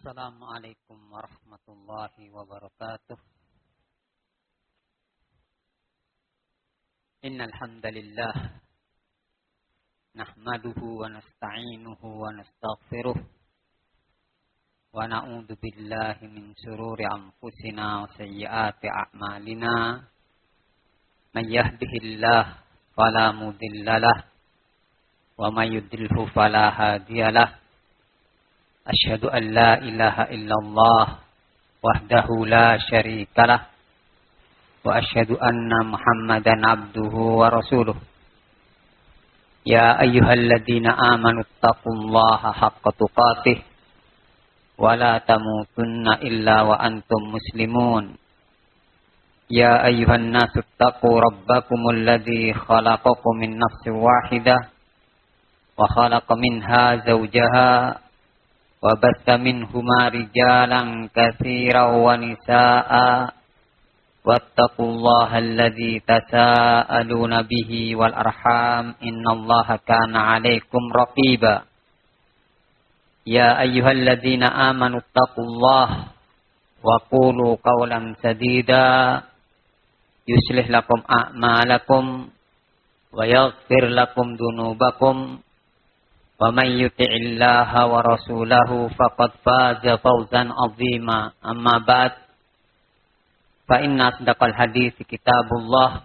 Assalamualaikum warahmatullahi wabarakatuh. Innal hamdalillah nahmaduhu wa nasta'inuhu wa nastaghfiruh wa na'udzu billahi min shururi anfusina wa sayyiati a'malina. May yahdihillahu fala mudhillalah wa may yudlilhu fala hadiyalah. Asyhadu an la ilaha illallah wahdahu la syarikalah wa asyhadu anna Muhammadan abduhu wa rasuluh. Ya ayyuhalladzina amanu taqullaha haqqa tuqatih wa la tamutunna illa wa antum muslimun. Ya ayyuhan nasu taqu rabbakumul ladzi khalaqakum min nafsin wahidah wa khalaqa minha zawjaha wa batha minhuma rijalan katsiran wa nisaa'a wattaqullaha alladzi tasaaluna bihi wal arham innallaha kana 'alaikum raqiba. Ya ayyuhalladzina amanu taqullaha wa qulu qawlan sadida yuslih lakum a'malakum wa yaghfir lakum dhunubakum wa may yuti'illaha wa rasulahu faqad faza fawzan 'azima. Amma ba'd, fa inna asdaqal hadithi kitabullah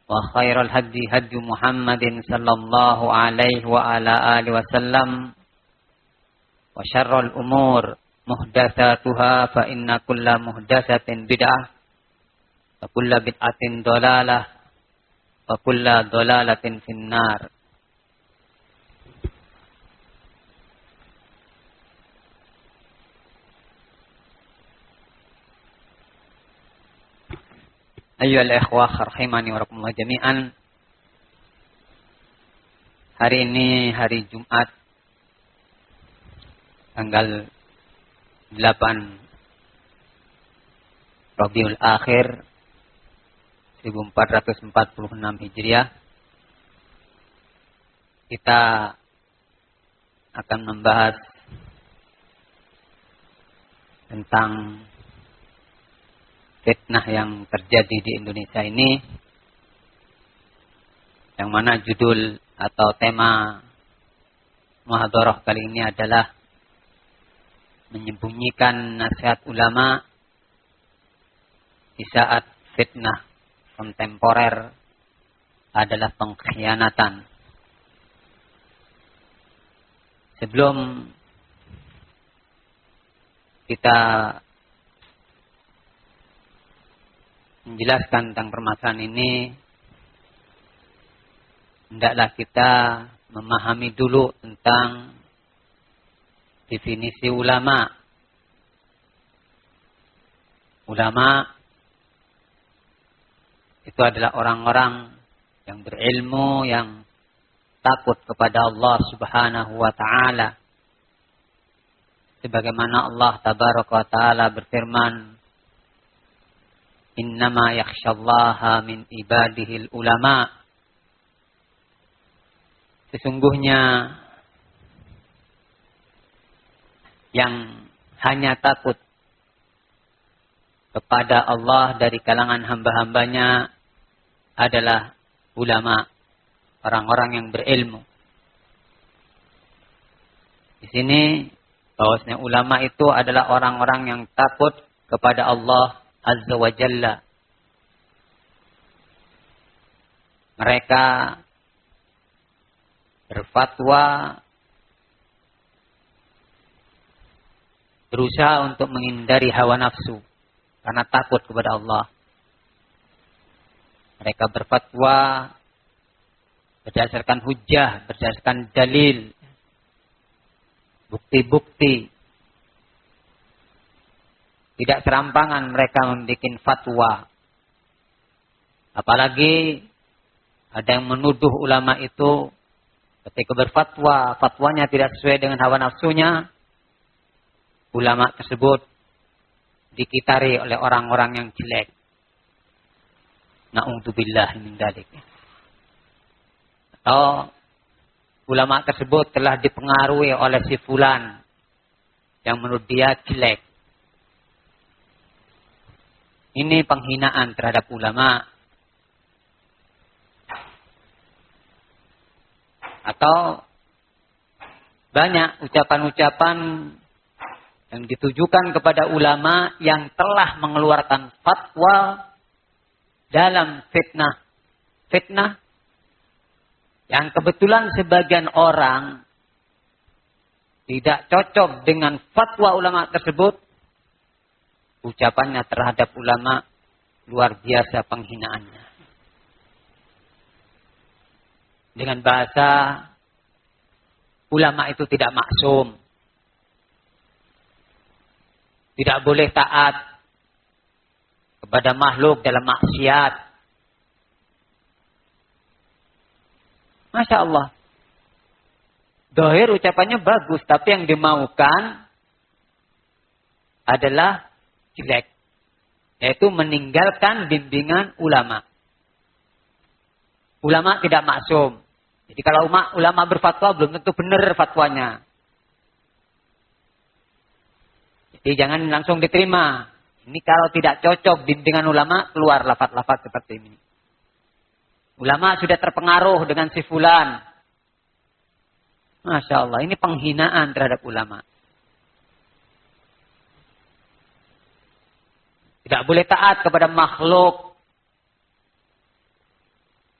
wa khairal hadi hadi Muhammadin sallallahu alaihi wa ala alihi wasallam wa syarrul umur muhdatsatuha fa inna kulla muhdatsatin bid'ah wa kulla bid'atin dhalalah wa kulla dhalalatin finnar. Ayyuhal ikhwah rahimani wa rahimakumullah jami'an. Hari ini hari Jumat tanggal 8 Rabiul Akhir 1446 Hijriah. Kita akan membahas tentang fitnah yang terjadi di Indonesia ini, yang mana judul atau tema muhadharah kali ini adalah menyembunyikan nasihat ulama di saat fitnah kontemporer adalah pengkhianatan. Sebelum kita menjelaskan tentang permasalahan ini, hendaklah kita memahami dulu tentang definisi ulama. Ulama itu adalah orang-orang yang berilmu, yang takut kepada Allah Subhanahu wa ta'ala. Sebagaimana Allah Tabaraka wa ta'ala berfirman, innama yakhshallaha min ibadihil ulama. Sesungguhnya yang hanya takut kepada Allah dari kalangan hamba-hambanya adalah ulama, orang-orang yang berilmu. Di sini bahwasanya ulama itu adalah orang-orang yang takut kepada Allah Azza wa Jalla. Mereka berfatwa, berusaha untuk menghindari hawa nafsu karena takut kepada Allah. Mereka berfatwa berdasarkan hujjah, berdasarkan dalil, bukti-bukti. Tidak serampangan mereka membuat fatwa. Apalagi ada yang menuduh ulama itu ketika berfatwa, fatwanya tidak sesuai dengan hawa nafsunya, ulama tersebut dikitari oleh orang-orang yang jelek. Na'udzubillah min dzalik. Atau ulama tersebut telah dipengaruhi oleh si fulan, yang menurut dia jelek. Ini penghinaan terhadap ulama. Atau banyak ucapan-ucapan yang ditujukan kepada ulama yang telah mengeluarkan fatwa dalam fitnah. Fitnah yang kebetulan sebagian orang tidak cocok dengan fatwa ulama tersebut, ucapannya terhadap ulama luar biasa penghinaannya. Dengan bahasa ulama itu tidak maksum. Tidak boleh taat kepada makhluk dalam maksiat. Masya Allah. Dohir ucapannya bagus, tapi yang dimaukan adalah jelek. Yaitu meninggalkan bimbingan ulama. Ulama tidak maksum. Jadi kalau ulama berfatwa belum tentu benar fatwanya. Jadi jangan langsung diterima. Ini kalau tidak cocok bimbingan ulama, keluar lafaz-lafaz seperti ini. Ulama sudah terpengaruh dengan si fulan. Masya Allah, ini penghinaan terhadap ulama. Tidak boleh taat kepada makhluk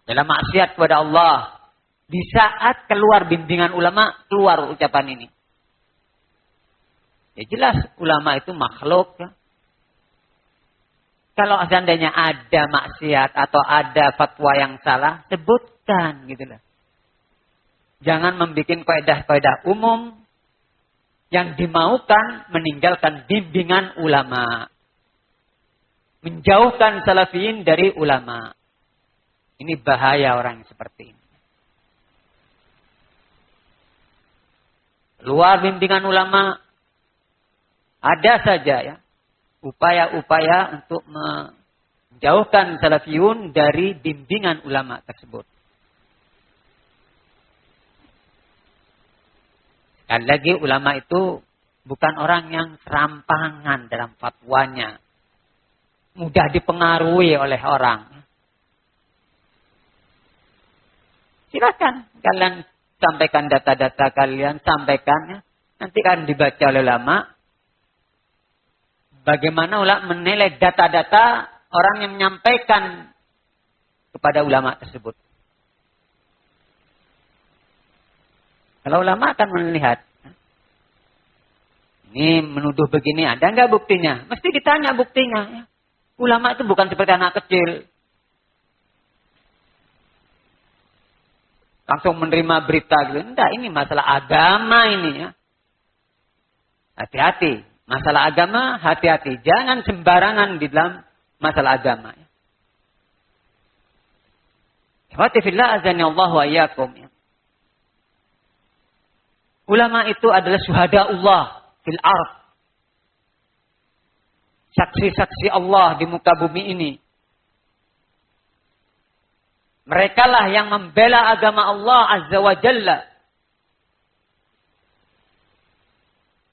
dalam maksiat kepada Allah. Di saat keluar bimbingan ulama, keluar ucapan ini. Ya jelas ulama itu makhluk. Ya. Kalau seandainya ada maksiat atau ada fatwa yang salah, sebutkan gitu loh. Jangan membuat kaidah-kaidah umum yang dimaukan meninggalkan bimbingan ulama. Menjauhkan salafiyin dari ulama. Ini bahaya orang yang seperti ini. Luar bimbingan ulama, ada saja ya upaya-upaya untuk menjauhkan salafiyun dari bimbingan ulama tersebut. Sekali lagi ulama itu bukan orang yang serampangan dalam fatwanya. Mudah dipengaruhi oleh orang. Silakan kalian sampaikan data-data kalian, sampaikan ya. Nanti akan dibaca oleh ulama. Bagaimana ulama menilai data-data orang yang menyampaikan kepada ulama tersebut. Kalau ulama akan melihat. Ini menuduh begini, ada nggak buktinya? Mesti ditanya buktinya. Ya. Ulama itu bukan seperti anak kecil. Langsung menerima berita gitu. Enggak, ini masalah agama ini ya. Hati-hati. Masalah agama, hati-hati. Jangan sembarangan di dalam masalah agama. Ikhwati fillah azani Allah wa iyyakum. Ulama itu adalah syuhada Allah fil ardh. Saksi-saksi Allah di muka bumi ini. Mereka lah yang membela agama Allah Azza wa Jalla.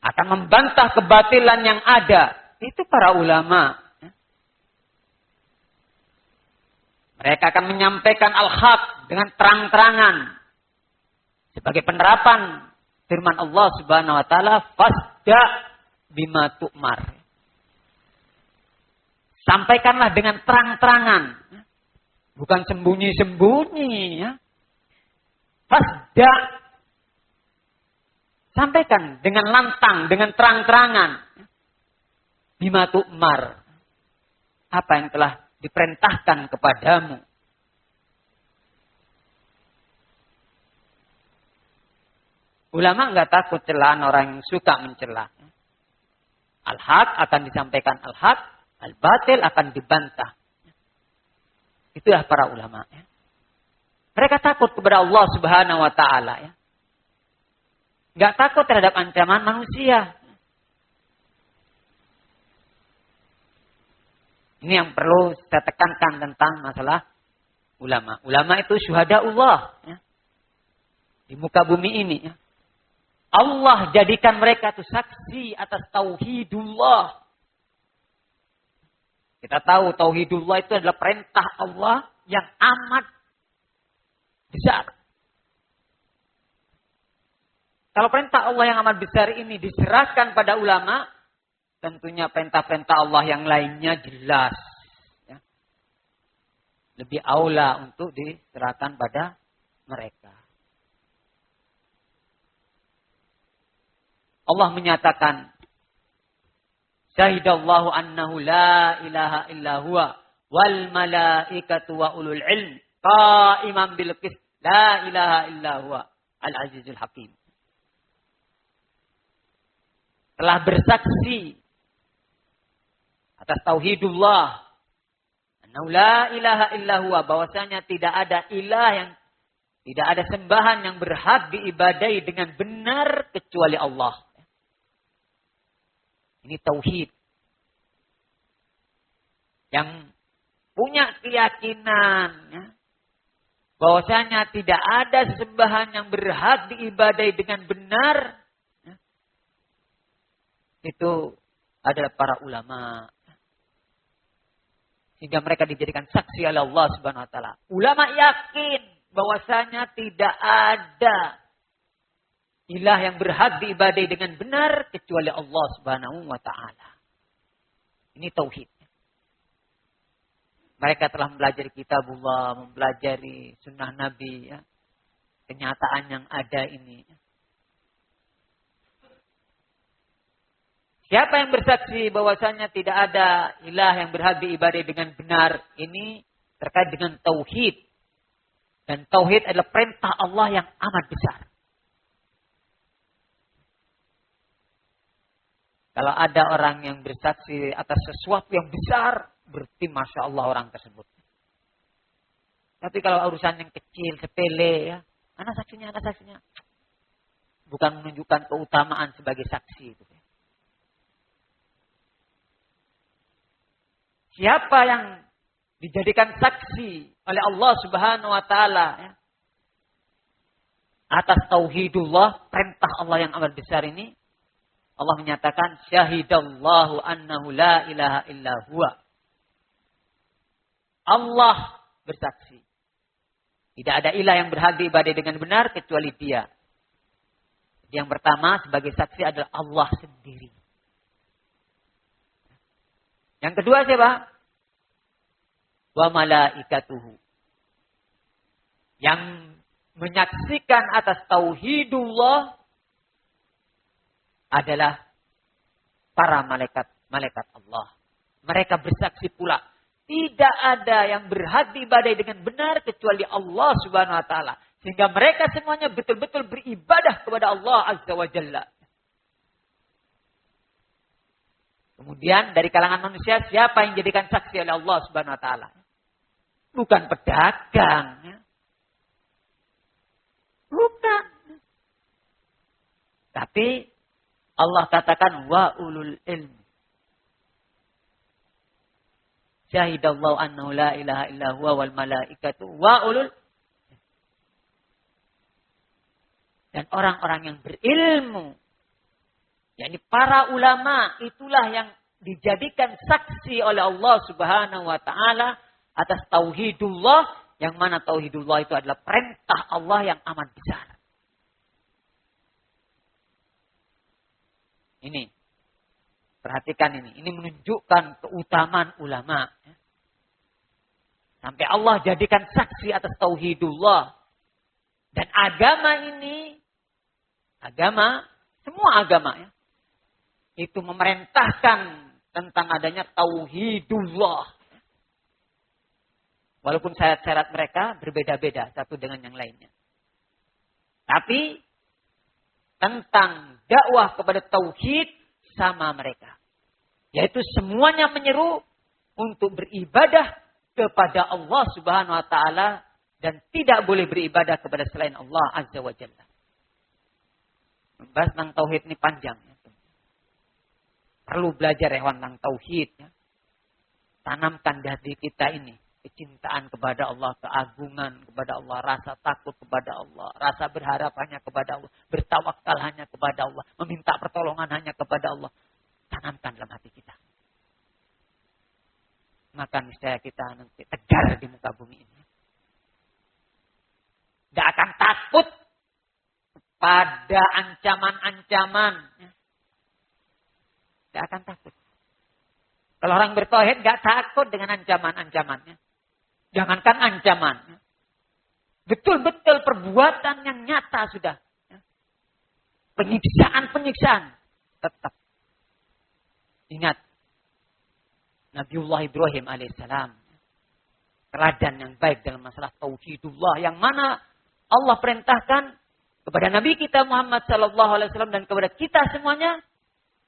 Akan membantah kebatilan yang ada. Itu para ulama. Mereka akan menyampaikan al-haq dengan terang-terangan. Sebagai penerapan firman Allah Subhanahu wa taala, fasda bima tu'mar. Sampaikanlah dengan terang-terangan. Bukan sembunyi-sembunyi. Ya. Fasda. Sampaikan dengan lantang, dengan terang-terangan. Bima tu'mar. Apa yang telah diperintahkan kepadamu. Ulama enggak takut celaan orang yang suka mencela. Al-haq akan disampaikan al-haq, al-batil akan dibantah. Itulah para ulama. Ya. Mereka takut kepada Allah Subhanahu wa taala ya. Enggak takut terhadap ancaman manusia. Ini yang perlu saya tekankan tentang masalah ulama. Ulama itu syuhada Allah ya. Di muka bumi ini ya. Allah jadikan mereka itu saksi atas tauhidullah. Kita tahu tauhidullah itu adalah perintah Allah yang amat besar. Kalau perintah Allah yang amat besar ini diserahkan pada ulama, tentunya perintah-perintah Allah yang lainnya jelas. Ya. Lebih aula untuk diserahkan pada mereka. Allah menyatakan, Syahidallahu annahu la ilaha illa huwa wal malaikatu wa ulul ilm qa'iman bil qist la ilaha illa huwa al azizul hakim. Telah bersaksi atas tauhidullah annahu la ilaha illa huwa, bahwasanya tidak ada ilah yang tidak ada sembahan yang berhak diibadai dengan benar kecuali Allah. Ini tauhid. Yang punya keyakinan ya, bahwasanya tidak ada sembahan yang berhak diibadai dengan benar, ya, itu adalah para ulama. Sehingga mereka dijadikan saksi oleh Allah Subhanahu wa taala. Ulama yakin bahwasanya tidak ada ilah yang berhak diibadai dengan benar kecuali Allah Subhanahu wa taala. Ini tauhid. Mereka telah mempelajari kitabullah, mempelajari sunnah Nabi, ya. Kenyataan yang ada ini. Siapa yang bersaksi bahwasanya tidak ada ilah yang berhak diibadai dengan benar, ini terkait dengan tauhid. Dan tauhid adalah perintah Allah yang amat besar. Kalau ada orang yang bersaksi atas sesuatu yang besar, berarti Masya Allah orang tersebut. Tapi kalau urusan yang kecil, sepele, ya, anak saksinya. Bukan menunjukkan keutamaan sebagai saksi. Siapa yang dijadikan saksi oleh Allah Subhanahu wa taala, ya, atas tauhidullah, perintah Allah yang amat besar ini, Allah menyatakan syahidallahu annahu la ilaha illa huwa. Allah bersaksi. Tidak ada ilah yang berhak diibadai dengan benar kecuali Dia. Yang pertama sebagai saksi adalah Allah sendiri. Yang kedua siapa? Wa malaikatuhu. Yang menyaksikan atas tauhidullah adalah para malaikat Allah. Mereka bersaksi pula, tidak ada yang berhak diibadai dengan benar kecuali Allah Subhanahu wa taala. Sehingga mereka semuanya betul-betul beribadah kepada Allah Azza wa Jalla. Kemudian dari kalangan manusia, siapa yang jadikan saksi oleh Allah Subhanahu wa taala? Bukan pedagang, ya. Bukan. Tapi Allah katakan wa ulul ilmi. Syahidallahu annahu la ilaha illa huwa wal malaikatu wa ulul. Dan orang-orang yang berilmu, yakni para ulama, itulah yang dijadikan saksi oleh Allah Subhanahu wa taala atas tauhidullah, yang mana tauhidullah itu adalah perintah Allah yang amat besar. Ini, perhatikan ini. Ini menunjukkan keutamaan ulama. Sampai Allah jadikan saksi atas tauhidullah. Dan agama ini, semua agama ya, itu memerintahkan tentang adanya tauhidullah. Walaupun syarat-syarat mereka berbeda-beda satu dengan yang lainnya. Tapi tentang dakwah kepada tauhid sama mereka. Yaitu semuanya menyeru untuk beribadah kepada Allah Subhanahu wa taala dan tidak boleh beribadah kepada selain Allah Azza wa Jalla. Membahas tentang tauhid ini panjang. Ya. Perlu belajar tentang tauhid. Ya. Tanamkan di hati kita ini kecintaan kepada Allah, keagungan kepada Allah, rasa takut kepada Allah, rasa berharap hanya kepada Allah, bertawakal hanya kepada Allah, meminta pertolongan hanya kepada Allah. Tanamkan dalam hati kita. Maka niscaya kita nanti tegar di muka bumi ini. Tidak akan takut pada ancaman-ancaman. Tidak akan takut. Kalau orang bertauhid tidak takut dengan ancaman-ancamannya. Jangankan ancaman. Betul-betul perbuatan yang nyata sudah. Penyiksaan-penyiksaan. Tetap. Ingat. Nabiullah Ibrahim alaihissalam. Teladan yang baik dalam masalah tauhidullah. Yang mana Allah perintahkan kepada Nabi kita Muhammad sallallahu alaihi wasallam dan kepada kita semuanya.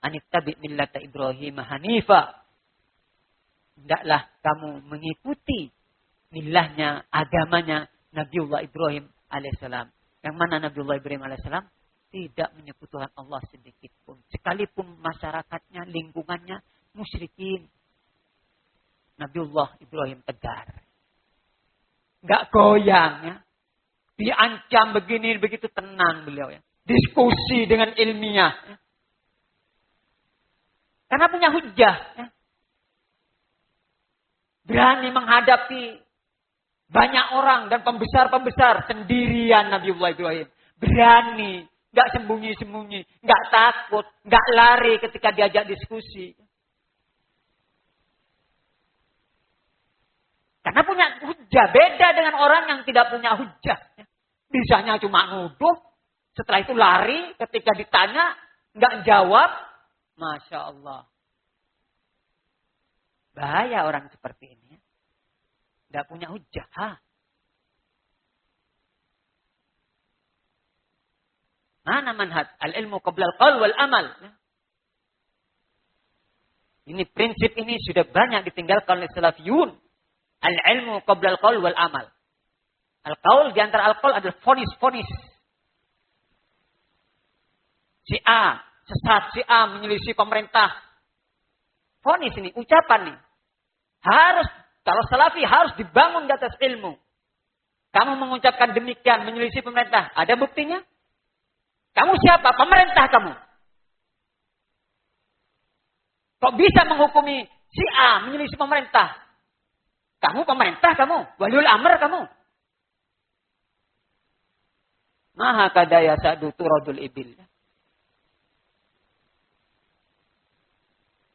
Anittabi millata Ibrahim hanifa. Hendaklah kamu mengikuti millahnya, agamanya Nabiullah Ibrahim alaihissalam. Yang mana Nabiullah Ibrahim alaihissalam tidak menyekutukan Allah sedikit pun. Sekalipun masyarakatnya, lingkungannya musyrikin. Nabiullah Ibrahim tegar. Enggak goyang ya. Diancam begini, begitu tenang beliau ya. Diskusi dengan ilmiah. Ya. Karena punya hujah. Ya. Berani menghadapi banyak orang dan pembesar-pembesar sendirian Nabiullah Ibrahim. Berani. Enggak sembunyi-sembunyi. Enggak takut. Enggak lari ketika diajak diskusi. Karena punya hujah. Beda dengan orang yang tidak punya hujah. Bisanya cuma nuduh. Setelah itu lari. Ketika ditanya. Enggak jawab. Masya Allah. Bahaya orang seperti ini. Tidak punya hujah. Mana manhaj? Al-ilmu qabla al-qaul wal amal. Ini prinsip ini sudah banyak ditinggalkan oleh salafiyun. Al-ilmu qabla al-qaul wal amal. Al-qaul di antara al-qaul adalah fonis-fonis. Si A sesat, si A menyelisih pemerintah. Fonis ini, ucapan nih. Harus, kalau salafi harus dibangun di atas ilmu. Kamu mengucapkan demikian, menyelisih pemerintah. Ada buktinya? Kamu siapa? Pemerintah kamu. Kok bisa menghukumi si A menyelisih pemerintah? Kamu pemerintah kamu. Waliul amr kamu. Maha kadaya sa'du turadul ibil.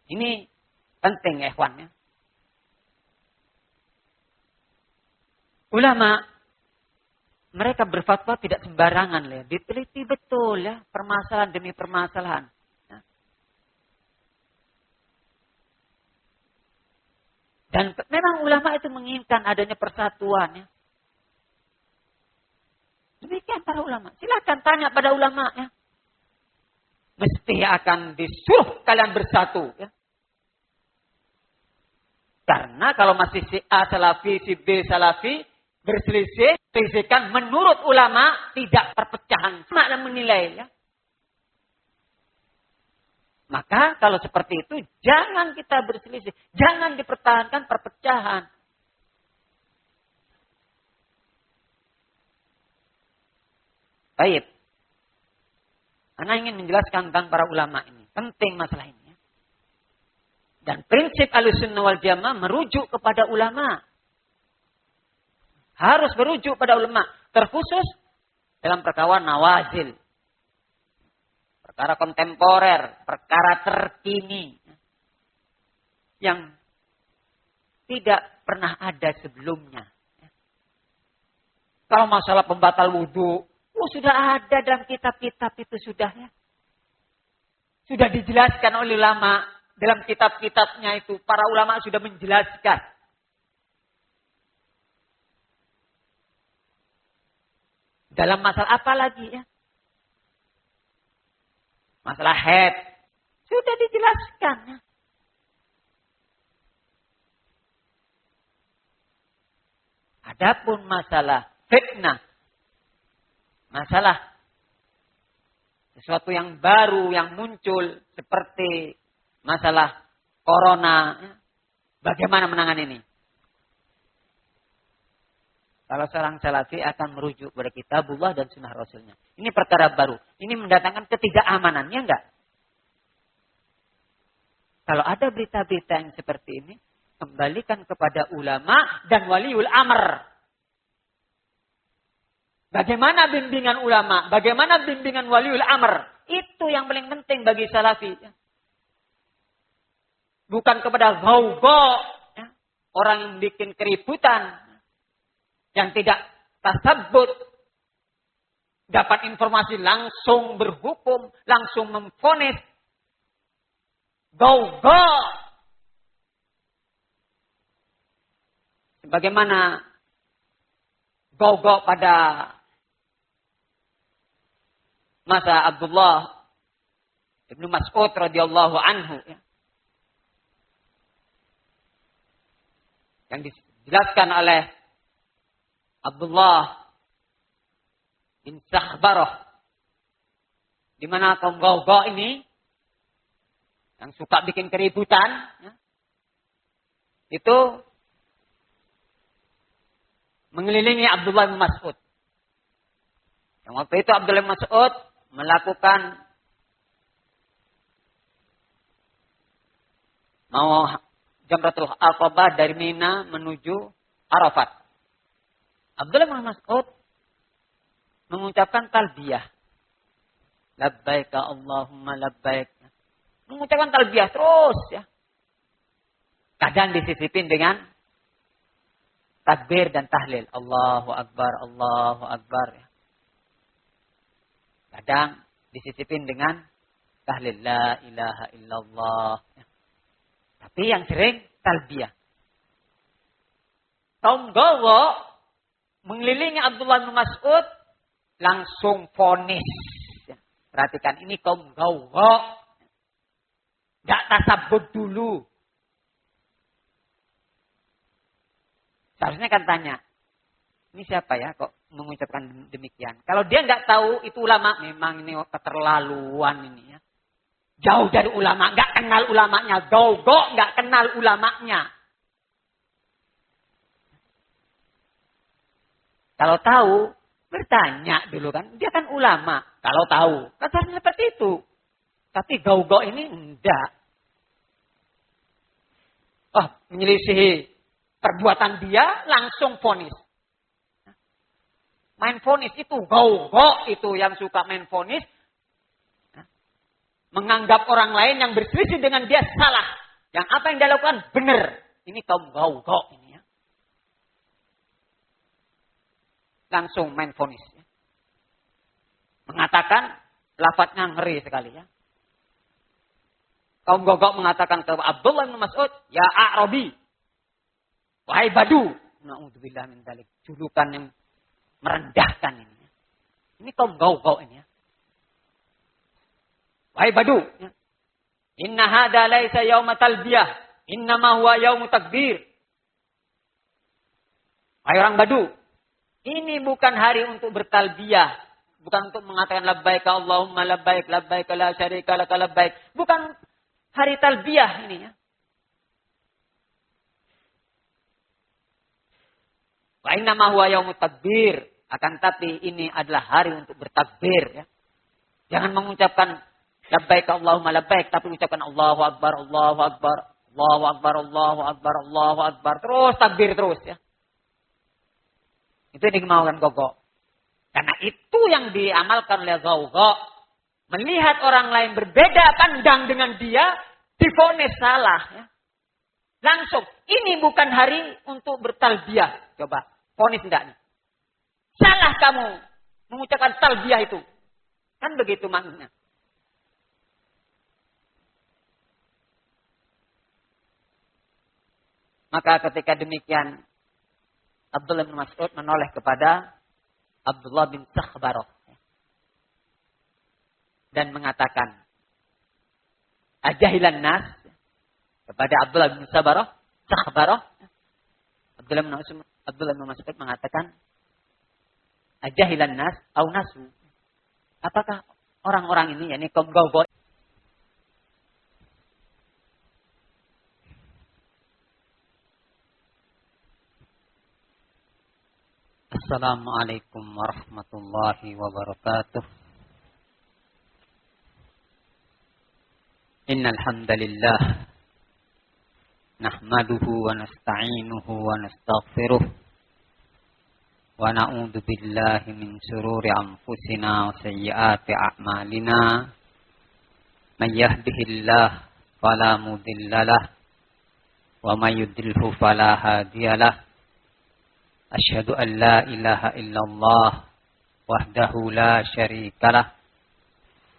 Ini penting ikhwan ya. Ulama mereka berfatwa tidak sembarangan ya, diteliti betul ya, permasalahan demi permasalahan. Ya. Dan memang ulama itu menginginkan adanya persatuan ya. Demikian para ulama. Silakan tanya pada ulama ya. Mesti akan disuruh kalian bersatu ya. Karena kalau masih si A salafi, si B salafi berselisih, selisihkan menurut ulama tidak perpecahan. Sama dan menilai ya. Maka kalau seperti itu jangan kita berselisih, jangan dipertahankan perpecahan. Baik. Ana ingin menjelaskan tentang para ulama ini. Penting masalah ini. Dan prinsip Ahlussunnah wal Jamaah merujuk kepada ulama. Harus merujuk pada ulama. Terkhusus dalam perkara nawazil. Perkara kontemporer. Perkara terkini. Yang tidak pernah ada sebelumnya. Kalau masalah pembatal wudhu. Sudah ada dalam kitab-kitab itu sudah ya. Sudah dijelaskan oleh ulama. Dalam kitab-kitabnya itu. Para ulama sudah menjelaskan. Dalam masalah apa lagi ya? Masalah haid. Sudah dijelaskan ya. Adapun masalah fitnah. Masalah sesuatu yang baru yang muncul. Seperti masalah corona. Bagaimana menangani ini? Kalau seorang salafi akan merujuk kepada kitabullah dan sunnah rasulnya. Ini perkara baru. Ini mendatangkan ketidakamanannya enggak? Kalau ada berita-berita yang seperti ini, kembalikan kepada ulama dan waliul amr. Bagaimana bimbingan ulama? Bagaimana bimbingan waliul amr? Itu yang paling penting bagi salafi. Bukan kepada gau-gau. Orang yang bikin keributan. Yang tidak tasabbut. Dapat informasi langsung berhukum. Langsung memvonis. Gau-gau. Sebagaimana gau-gau pada masa Abdullah Ibnu Mas'ud radhiyallahu anhu. Yang dijelaskan oleh Abdullah bin Sakhbarah. Di mana kaum gau-gau ini yang suka bikin keributan, itu mengelilingi Abdullah bin Mas'ud. Yang waktu itu Abdullah bin Mas'ud melakukan mau Jamratul Aqabah dari Mina menuju Arafat. Abdullah bin Mas'ud mengucapkan talbiyah. Labbaik Allahumma labbaik. Mengucapkan talbiyah terus ya. Kadang disisipin dengan takbir dan tahlil. Allahu Akbar, Allahu Akbar. Ya. Kadang disisipin dengan tahlil. La ilaha illallah. Ya. Tapi yang sering talbiyah. Kaum gawa mengelilingi Abdullah bin Mas'ud langsung vonis. Ya. Perhatikan ini kaum gawa. Gak tasabbut dulu. Seharusnya kan tanya, ini siapa ya kok mengucapkan demikian? Kalau dia nggak tahu itu ulama, memang ini keterlaluan ini ya. Jauh dari ulama, nggak kenal ulamanya, go nggak kenal ulamanya. Kalau tahu, bertanya dulu kan, dia kan ulama. Kalau tahu, katanya seperti itu. Tapi go ini enggak. Oh, menyelisihi perbuatan dia langsung vonis. Main vonis itu gau-gau itu yang suka main vonis. Menganggap orang lain yang berselisih dengan dia salah. Yang apa yang dia lakukan benar. Ini kaum gau-gau ini ya. Langsung main vonis. Ya. Mengatakan lafadznya ngeri sekali ya. Kaum gau-gau mengatakan ke Abdullah bin Mas'ud, ya A'rabi. Wahai badu. Na'udzubillah min dzalik. Julukan yang merendahkan ini. Ini kaum gau-gau ini ya. Wahai badu. Inna hada laisa yauma talbiyah. Innama huwa yaumu takbir. Wahai orang badu. Ini bukan hari untuk bertalbiyah. Bukan untuk mengatakan labbaik Allahumma labbaik. Labbaik la syarika laka labbaik. Bukan hari talbiyah ini ya. Wa inna ma huwa yaumut takbir. Akan tapi ini adalah hari untuk bertakbir ya. Jangan mengucapkan labbaik Allahumma labbaik tapi ucapkan Allahu Akbar, Allahu Akbar, Allahu Akbar, Allahu Akbar, Allahu Akbar. Terus takbir terus ya. Itu yang dimaukan gogok. Karena itu yang diamalkan oleh gogok. Melihat orang lain berbeda pandang dengan dia, divonis salah ya. Langsung, ini bukan hari untuk bertalbiyah. Coba, vonis enggak nih? Salah kamu mengucapkan talbiyah itu. Kan begitu maknanya. Maka ketika demikian, Abdullah bin Mas'ud menoleh kepada Abdullah bin Sakhbarah. Dan mengatakan, ajahilan nas, kepada Abdullah bin Sakhbarah, Abdullah bin Mas'ud mengatakan, ajahilan nas, au nasu. Apakah orang-orang ini, yakni kaum gau-gau, Assalamualaikum warahmatullahi wabarakatuh. Innal hamdalillah nahmaduhu wa nasta'inuhu wa nastaghfiruh wa na'udzu billahi min shururi anfusina wa sayyiati a'malina. May yahdihillahu fala mudhillalah wa may yudlilhu fala hadiyalah. Asyhadu an la ilaha illallah wahdahu la syarikalah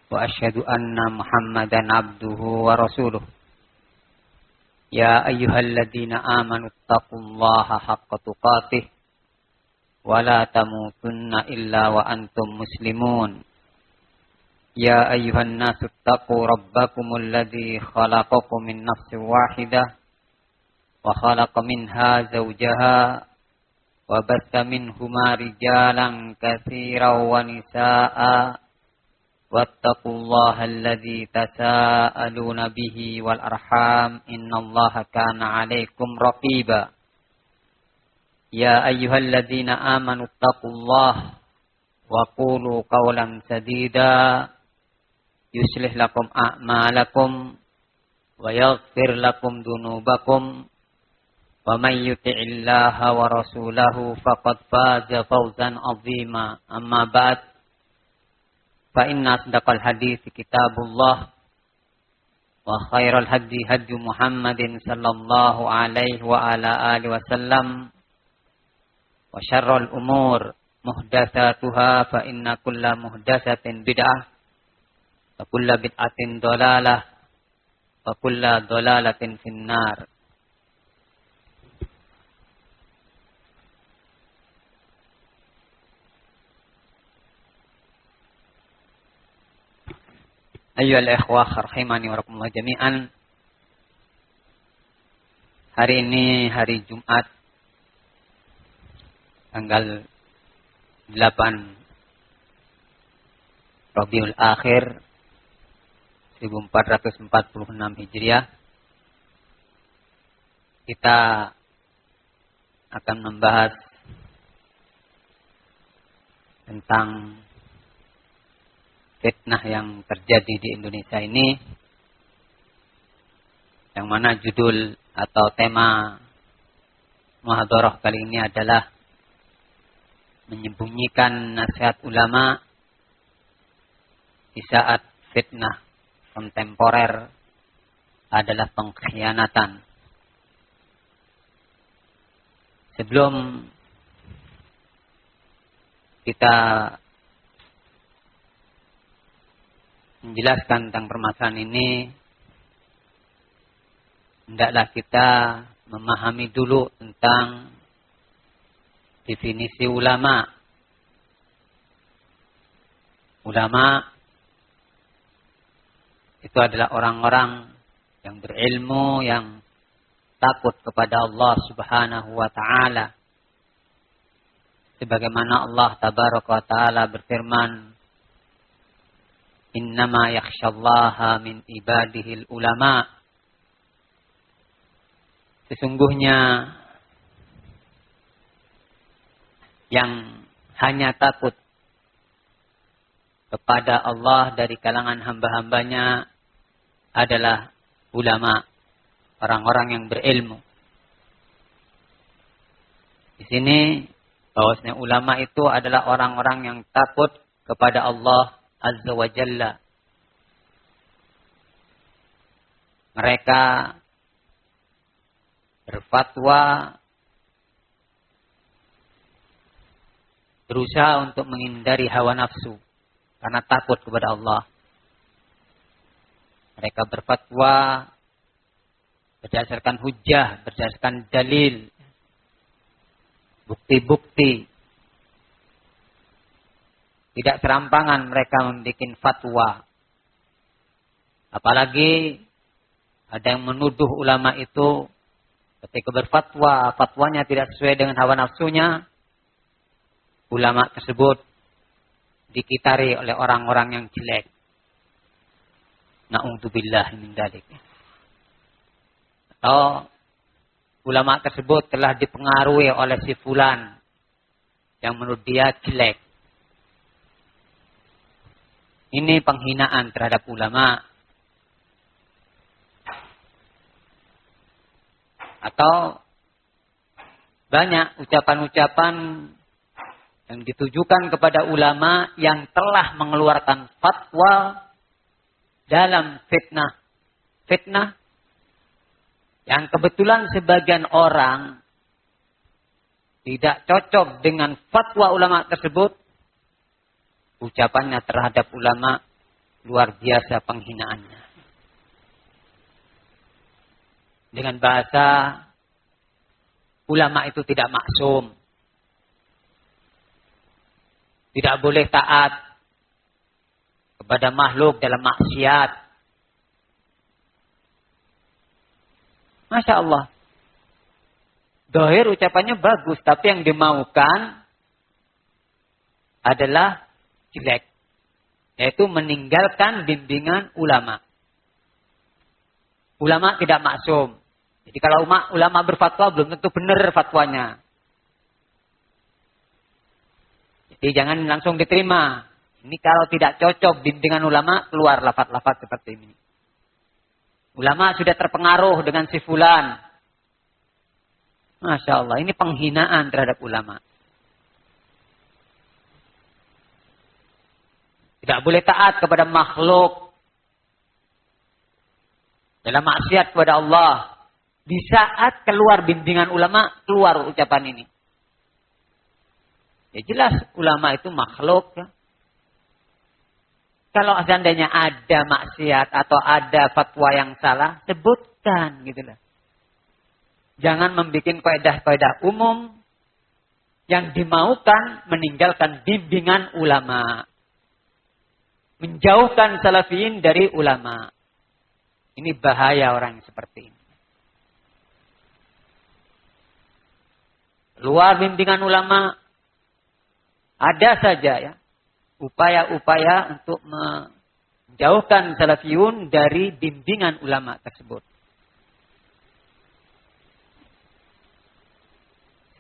wa asyhadu anna Muhammadan abduhu wa rasuluh. Ya ayyuhalladzina amanu taqullaha haqqa tuqatih wa la tamutunna illa wa antum muslimun. Ya ayyuhan nasu taqu rabbakumul ladzi khalaqakum min nafsin wahidah wa khalaqa minha zawjaha wa batha minhuma rijalan katsiran wa nisaa'a wattaqullaha alladzi tasaaluna bihi wal arham innallaha kana 'alaikum raqiba. Ya ayyuhalladzina amanu taqullaha wa qulu qawlan sadida yuslih lakum a'malakum wa yaghfir lakum dunubakum. Wa may yuti'illaha wa rasulahu faqad faza fawzan 'azima. Amma ba'd. Fa inna asdaqal hadits kitabullah wa khairal hadi hadi Muhammadin sallallahu alaihi wa ala alihi wasallam wa syarrul umur muhdatsatuha fa inna kulla muhdatsatin bid'ah wa kulla bid'atin dhalalah wa kulla dhalalatin finnar. Ayyuhal ikhwah rahimani wa rahimakumullah jami'an. Hari ini hari Jumat tanggal 8 Rabiul Akhir 1446 Hijriah. Kita akan membahas tentang fitnah yang terjadi di Indonesia ini, yang mana judul atau tema muhadharah kali ini adalah menyembunyikan nasihat ulama di saat fitnah kontemporer adalah pengkhianatan. Sebelum kita menjelaskan tentang permasalahan ini, hendaklah kita memahami dulu tentang definisi ulama. Ulama itu adalah orang-orang yang berilmu, yang takut kepada Allah Subhanahu wa ta'ala. Sebagaimana Allah Tabaraka wa ta'ala berfirman, innama yakhshallaha min ibadihil ulama. Sesungguhnya yang hanya takut kepada Allah dari kalangan hamba-hambanya adalah ulama, orang-orang yang berilmu. Di sini bahwasanya ulama itu adalah orang-orang yang takut kepada Allah Azza wa Jalla. Mereka berfatwa, berusaha untuk menghindari hawa nafsu karena takut kepada Allah. Mereka berfatwa berdasarkan hujjah, berdasarkan dalil, bukti-bukti. Tidak serampangan mereka membuat fatwa. Apalagi ada yang menuduh ulama itu ketika berfatwa, fatwanya tidak sesuai dengan hawa nafsunya. Ulama tersebut dikitari oleh orang-orang yang jelek. Na'udzubillah min dzalik. Atau ulama tersebut telah dipengaruhi oleh si fulan yang menurut dia jelek. Ini penghinaan terhadap ulama. Atau banyak ucapan-ucapan yang ditujukan kepada ulama yang telah mengeluarkan fatwa dalam fitnah. Fitnah yang kebetulan sebagian orang tidak cocok dengan fatwa ulama tersebut. Ucapannya terhadap ulama luar biasa penghinaannya. Dengan bahasa ulama itu tidak maksum. Tidak boleh taat kepada makhluk dalam maksiat. Masya Allah. Dohir ucapannya bagus, tapi yang dimaukan adalah jelek. Yaitu meninggalkan bimbingan ulama. Ulama tidak maksum. Jadi kalau ulama berfatwa belum tentu benar fatwanya. Jadi jangan langsung diterima. Ini kalau tidak cocok bimbingan ulama, keluar lafaz-lafaz seperti ini. Ulama sudah terpengaruh dengan si fulan. Masya Allah, ini penghinaan terhadap ulama. Tidak boleh taat kepada makhluk. Dalam maksiat kepada Allah. Di saat keluar bimbingan ulama, keluar ucapan ini. Ya jelas ulama itu makhluk. Ya. Kalau seandainya ada maksiat atau ada fatwa yang salah, sebutkan gitu lah. Jangan membuat kaidah-kaidah umum yang dimaukan meninggalkan bimbingan ulama. Menjauhkan salafiyin dari ulama. Ini bahaya orang yang seperti ini. Luar bimbingan ulama, ada saja ya upaya-upaya untuk menjauhkan salafiyun dari bimbingan ulama tersebut.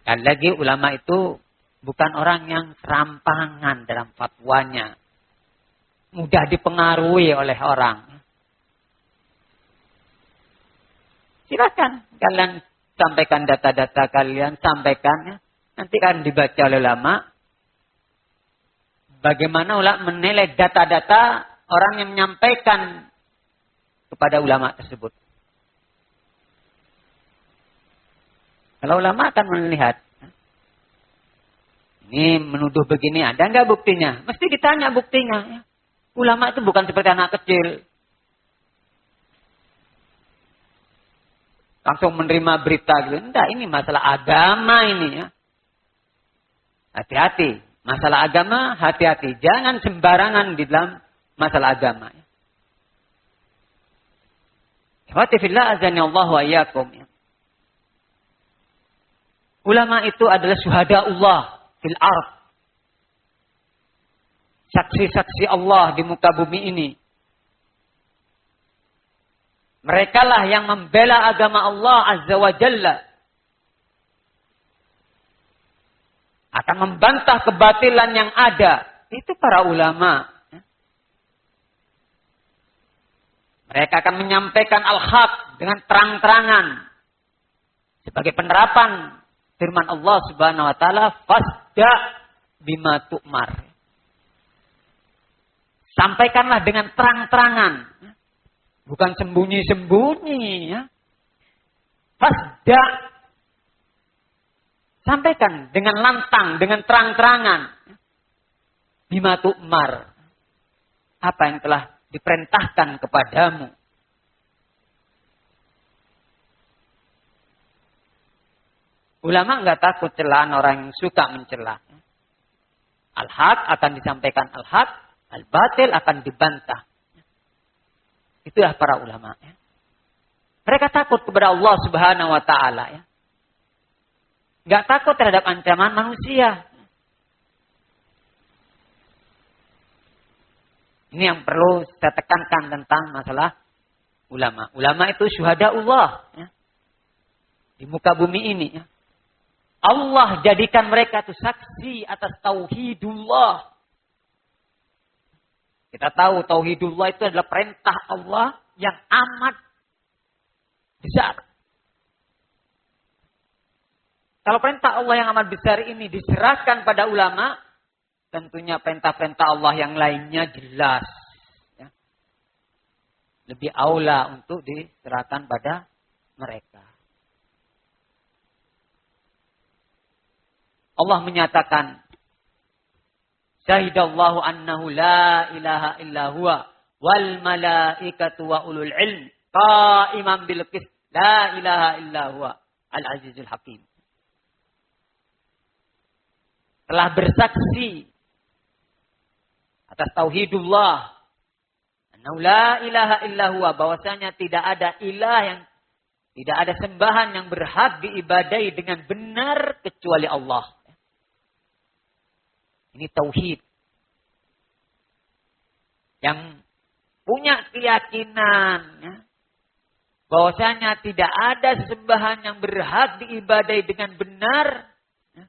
Sekali lagi ulama itu bukan orang yang serampangan dalam fatwanya. Mudah dipengaruhi oleh orang. Silakan kalian sampaikan data-data kalian, sampaikan ya. Nanti akan dibaca oleh ulama. Bagaimana ulama menilai data-data orang yang menyampaikan kepada ulama tersebut. Kalau ulama akan melihat. Ini menuduh begini, ada nggak buktinya? Mesti ditanya buktinya. Ya. Ulama itu bukan seperti anak kecil. Langsung menerima berita gitu. Enggak, ini masalah agama ini ya. Hati-hati. Masalah agama, hati-hati. Jangan sembarangan di dalam masalah agama. Ikhwati fillah azani Allah wa iyyakum. Ulama itu adalah syuhada Allah fil ardh. Saksi-saksi Allah di muka bumi ini. Merekalah yang membela agama Allah Azza wa Jalla. Akan membantah kebatilan yang ada. Itu para ulama. Mereka akan menyampaikan al-haq dengan terang-terangan. Sebagai penerapan firman Allah Subhanahu wa taala, fasda bima tu'mar. Sampaikanlah dengan terang-terangan. Bukan sembunyi-sembunyi. Ya. Fasda. Sampaikan dengan lantang, dengan terang-terangan. Bima tu'mar. Apa yang telah diperintahkan kepadamu. Ulama enggak takut celaan orang yang suka mencela. Al-haq akan disampaikan al-haq, al-batil akan dibantah. Itulah para ulama. Ya. Mereka takut kepada Allah Subhanahu wa taala ya. Enggak takut terhadap ancaman manusia. Ini yang perlu saya tekankan tentang masalah ulama. Ulama itu syuhada Allah. Ya. Di muka bumi ini. Ya. Allah jadikan mereka itu saksi atas tauhidullah. Kita tahu tauhidullah itu adalah perintah Allah yang amat besar. Kalau perintah Allah yang amat besar ini diserahkan pada ulama, tentunya perintah-perintah Allah yang lainnya jelas. Ya. Lebih aula untuk diserahkan pada mereka. Allah menyatakan, Syahidallahu annahu la ilaha illa huwa wal malaikatu wa ulul ilm qa'iman bil qist la ilaha illa huwa al azizul hakim. Telah bersaksi atas tauhidullah annahu la ilaha illa huwa, bahwasanya tidak ada ilah yang tidak ada sembahan yang berhak diibadai dengan benar kecuali Allah. Ini tauhid. Yang punya keyakinan ya, bahwasanya tidak ada sembahan yang berhak diibadai dengan benar. Ya,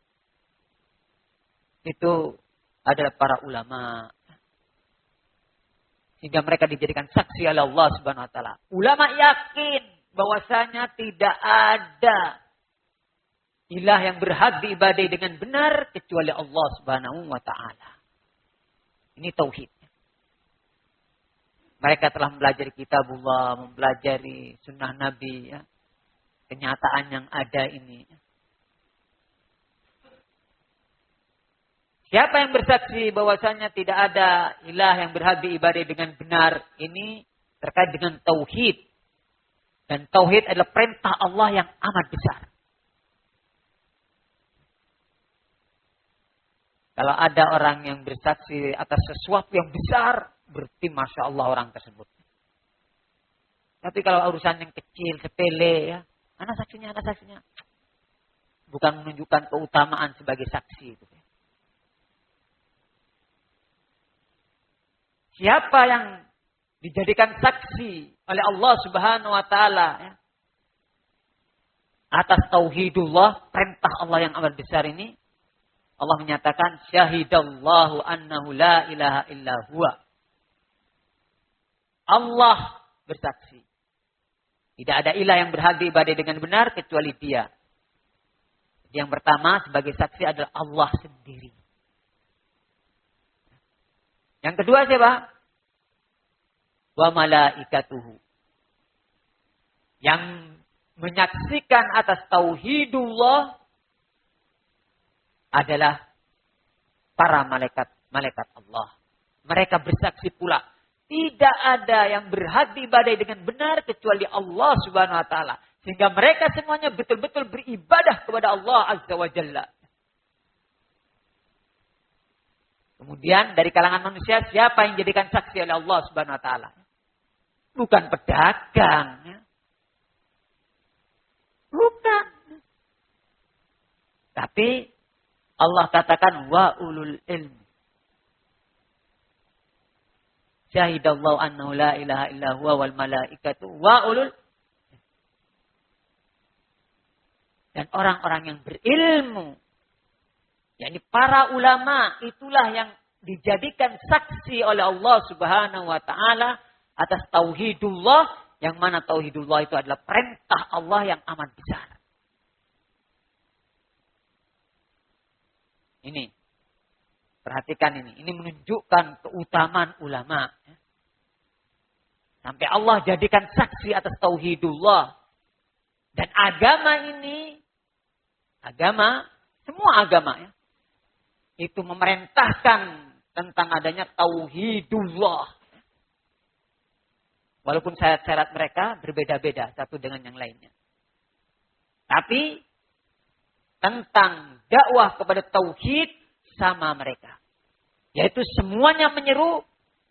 itu adalah para ulama. Sehingga mereka dijadikan saksi oleh Allah Subhanahu wa taala. Ulama yakin bahwasanya tidak ada ilah yang berhak diibadai dengan benar kecuali Allah Subhanahu wa taala. Ini tauhid. Mereka telah mempelajari kitabullah, mempelajari sunnah Nabi, ya. Kenyataan yang ada ini. Siapa yang bersaksi bahwasanya tidak ada ilah yang berhak diibadai dengan benar, ini terkait dengan tauhid. Dan tauhid adalah perintah Allah yang amat besar. Kalau ada orang yang bersaksi atas sesuatu yang besar, berarti Masya Allah orang tersebut. Tapi kalau urusan yang kecil, sepele, ya, mana saksinya. Bukan menunjukkan keutamaan sebagai saksi. Siapa yang dijadikan saksi oleh Allah Subhanahu wa taala ya, atas tauhidullah, perintah Allah yang amat besar ini, Allah menyatakan syahidallahu annahu la ilaha illa huwa. Allah bersaksi. Tidak ada ilah yang berhak diibadai dengan benar kecuali Dia. Yang pertama sebagai saksi adalah Allah sendiri. Yang kedua siapa? Wa malaikatuhu. Yang menyaksikan atas tauhidullah adalah para malaikat Allah. Mereka bersaksi pula, tidak ada yang berhak diibadai dengan benar kecuali Allah Subhanahu wa taala. Sehingga mereka semuanya betul-betul beribadah kepada Allah Azza wa Jalla. Kemudian dari kalangan manusia, siapa yang jadikan saksi oleh Allah Subhanahu wa taala? Bukan pedagang, ya. Bukan. Tapi Allah katakan wa ulul ilm. Syahidallahu annahu la ilaha illa huwa wal malaikatu wa ulul. Dan orang-orang yang berilmu, yakni para ulama, itulah yang dijadikan saksi oleh Allah Subhanahu wa taala atas tauhidullah, yang mana tauhidullah itu adalah perintah Allah yang amat besar. Ini, perhatikan ini. Ini menunjukkan keutamaan ulama. Sampai Allah jadikan saksi atas tauhidullah. Dan agama ini, semua agama ya, itu memerintahkan tentang adanya tauhidullah. Walaupun syarat-syarat mereka berbeda-beda satu dengan yang lainnya. Tapi tentang dakwah kepada tauhid sama mereka. Yaitu semuanya menyeru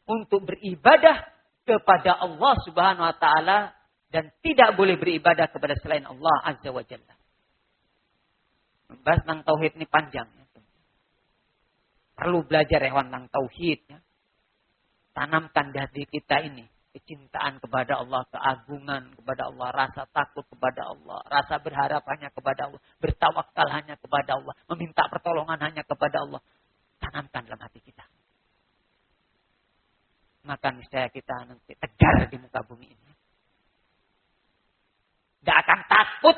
untuk beribadah kepada Allah Subhanahu wa taala dan tidak boleh beribadah kepada selain Allah Azza wa Jalla. Membahas tentang tauhid ini panjang. Ya. Perlu belajar tentang tauhid. Ya. Tanamkan di hati kita ini. kecintaan kepada Allah, keagungan kepada Allah, rasa takut kepada Allah, rasa berharap hanya kepada Allah, bertawakal hanya kepada Allah, meminta pertolongan hanya kepada Allah. Tanamkan dalam hati kita. Maka niscaya kita nanti tegar di muka bumi ini. Tidak akan takut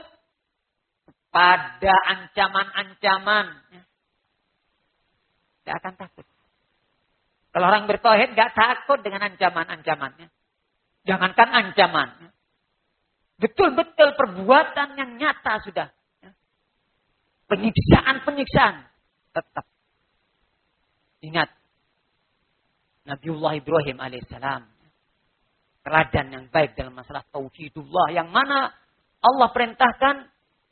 pada ancaman-ancaman. Tidak akan takut. Kalau orang bertauhid tidak takut dengan ancaman-ancamannya. Jangankan ancaman. Betul-betul perbuatan yang nyata sudah. Penyiksaan-penyiksaan. Tetap. Ingat. Nabiullah Ibrahim alaihissalam. Teladan yang baik dalam masalah tauhidullah. Yang mana Allah perintahkan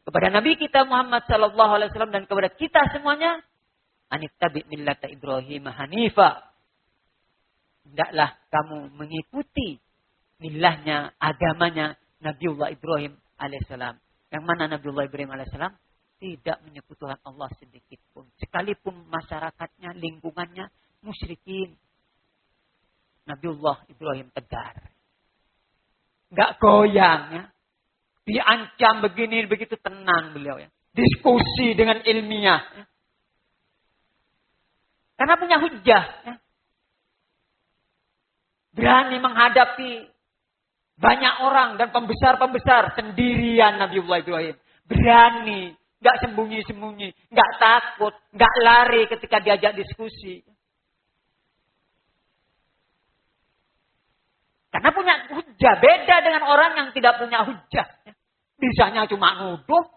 kepada Nabi kita Muhammad sallallahu alaihi wasallam dan kepada kita semuanya. Anittabi millata Ibrahim hanifa. Hendaklah kamu mengikuti milahnya, agamanya Nabiullah Ibrahim alaihissalam. Yang mana Nabiullah Ibrahim alaihissalam tidak menyekutukan Allah sedikit pun. Sekalipun masyarakatnya, lingkungannya musyrikin. Nabiullah Ibrahim tegar. Enggak goyang ya. Diancam begini begitu tenang beliau ya. Diskusi dengan ilmiah ya. Karena punya hujah ya. Berani menghadapi banyak orang dan pembesar-pembesar sendirian Nabiullah Ibrahim. Berani, enggak sembunyi-sembunyi, enggak takut, enggak lari ketika diajak diskusi. Karena punya hujah. Beda dengan orang yang tidak punya hujah. Bisanya cuma nuduh.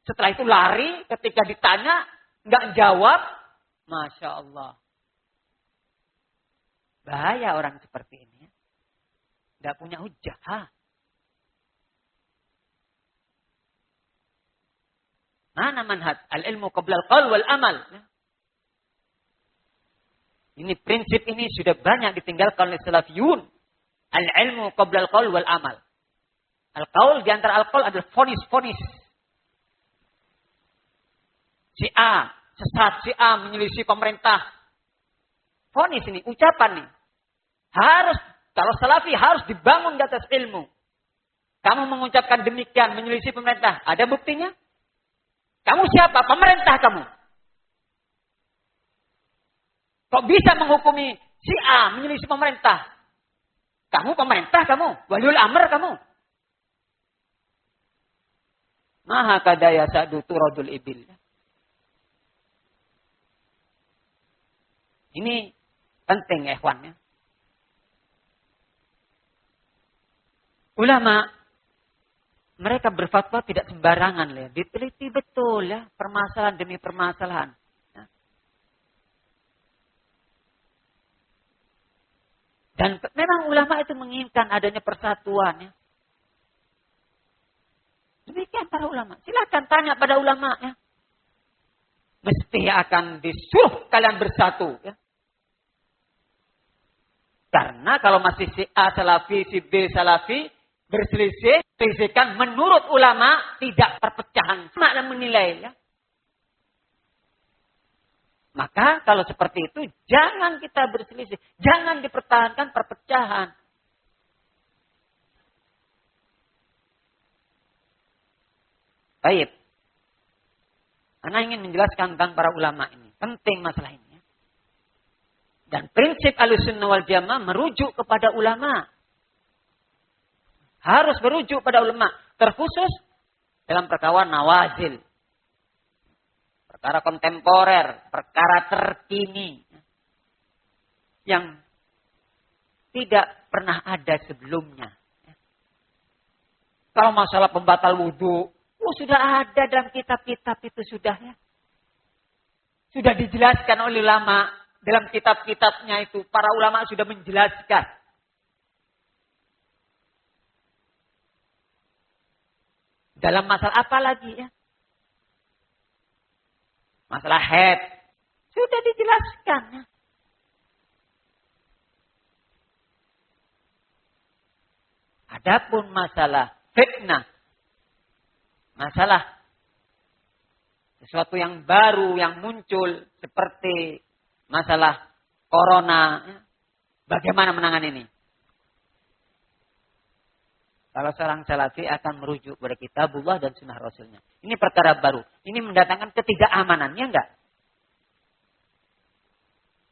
Setelah itu lari ketika ditanya. Enggak jawab. Masya Allah. Bahaya orang seperti ini. Tidak punya hujah. Mana manhaj? Al-ilmu qabla al-qaul wal amal. Ini prinsip ini sudah banyak ditinggalkan oleh salafiyun. Al-ilmu qabla al-qaul wal amal. Al-qaul di antara al-qaul adalah fonis-fonis. Si A sesat, si A menyelisih pemerintah. Fonis ini, ucapan nih. Harus, kalau salafi harus dibangun di atas ilmu. Kamu mengucapkan demikian, menyelisih pemerintah. Ada buktinya? Kamu siapa? Pemerintah kamu. Kok bisa menghukumi si A menyelisih pemerintah? Kamu pemerintah kamu. Waliul amr kamu. Maha kadaya sa'du turadul ibil. Ini penting ikhwan ya. Ulama mereka berfatwa tidak sembarangan ya, diteliti betul ya, permasalahan demi permasalahan. Ya. Dan memang ulama itu menginginkan adanya persatuan ya. Demikian para ulama. Silakan tanya pada ulama ya. Mesti akan disuruh kalian bersatu ya. Karena kalau masih si A salafi, si B salafi berselisih, selisihkan menurut ulama tidak perpecahan. Sama dan menilai ya. Maka kalau seperti itu jangan kita berselisih, jangan dipertahankan perpecahan. Baik. Ana ingin menjelaskan tentang para ulama ini. Penting masalah ini. Dan prinsip Ahlussunnah wal Jamaah merujuk kepada ulama. Harus merujuk pada ulama. Terkhusus dalam perkara nawazil. Perkara kontemporer. Perkara terkini. Yang tidak pernah ada sebelumnya. Kalau masalah pembatal wudhu. Sudah ada dalam kitab-kitab itu sudah ya. Sudah dijelaskan oleh ulama. Dalam kitab-kitabnya itu, para ulama sudah menjelaskan. Dalam masalah apa lagi ya? Masalah haid. Sudah dijelaskan ya. Adapun masalah fitnah. Masalah sesuatu yang baru yang muncul seperti masalah corona, bagaimana menangani ini? Kalau seorang salafi akan merujuk kepada kitabullah dan sunnah rasulnya. Ini perkara baru. Ini mendatangkan ketidakamanannya enggak?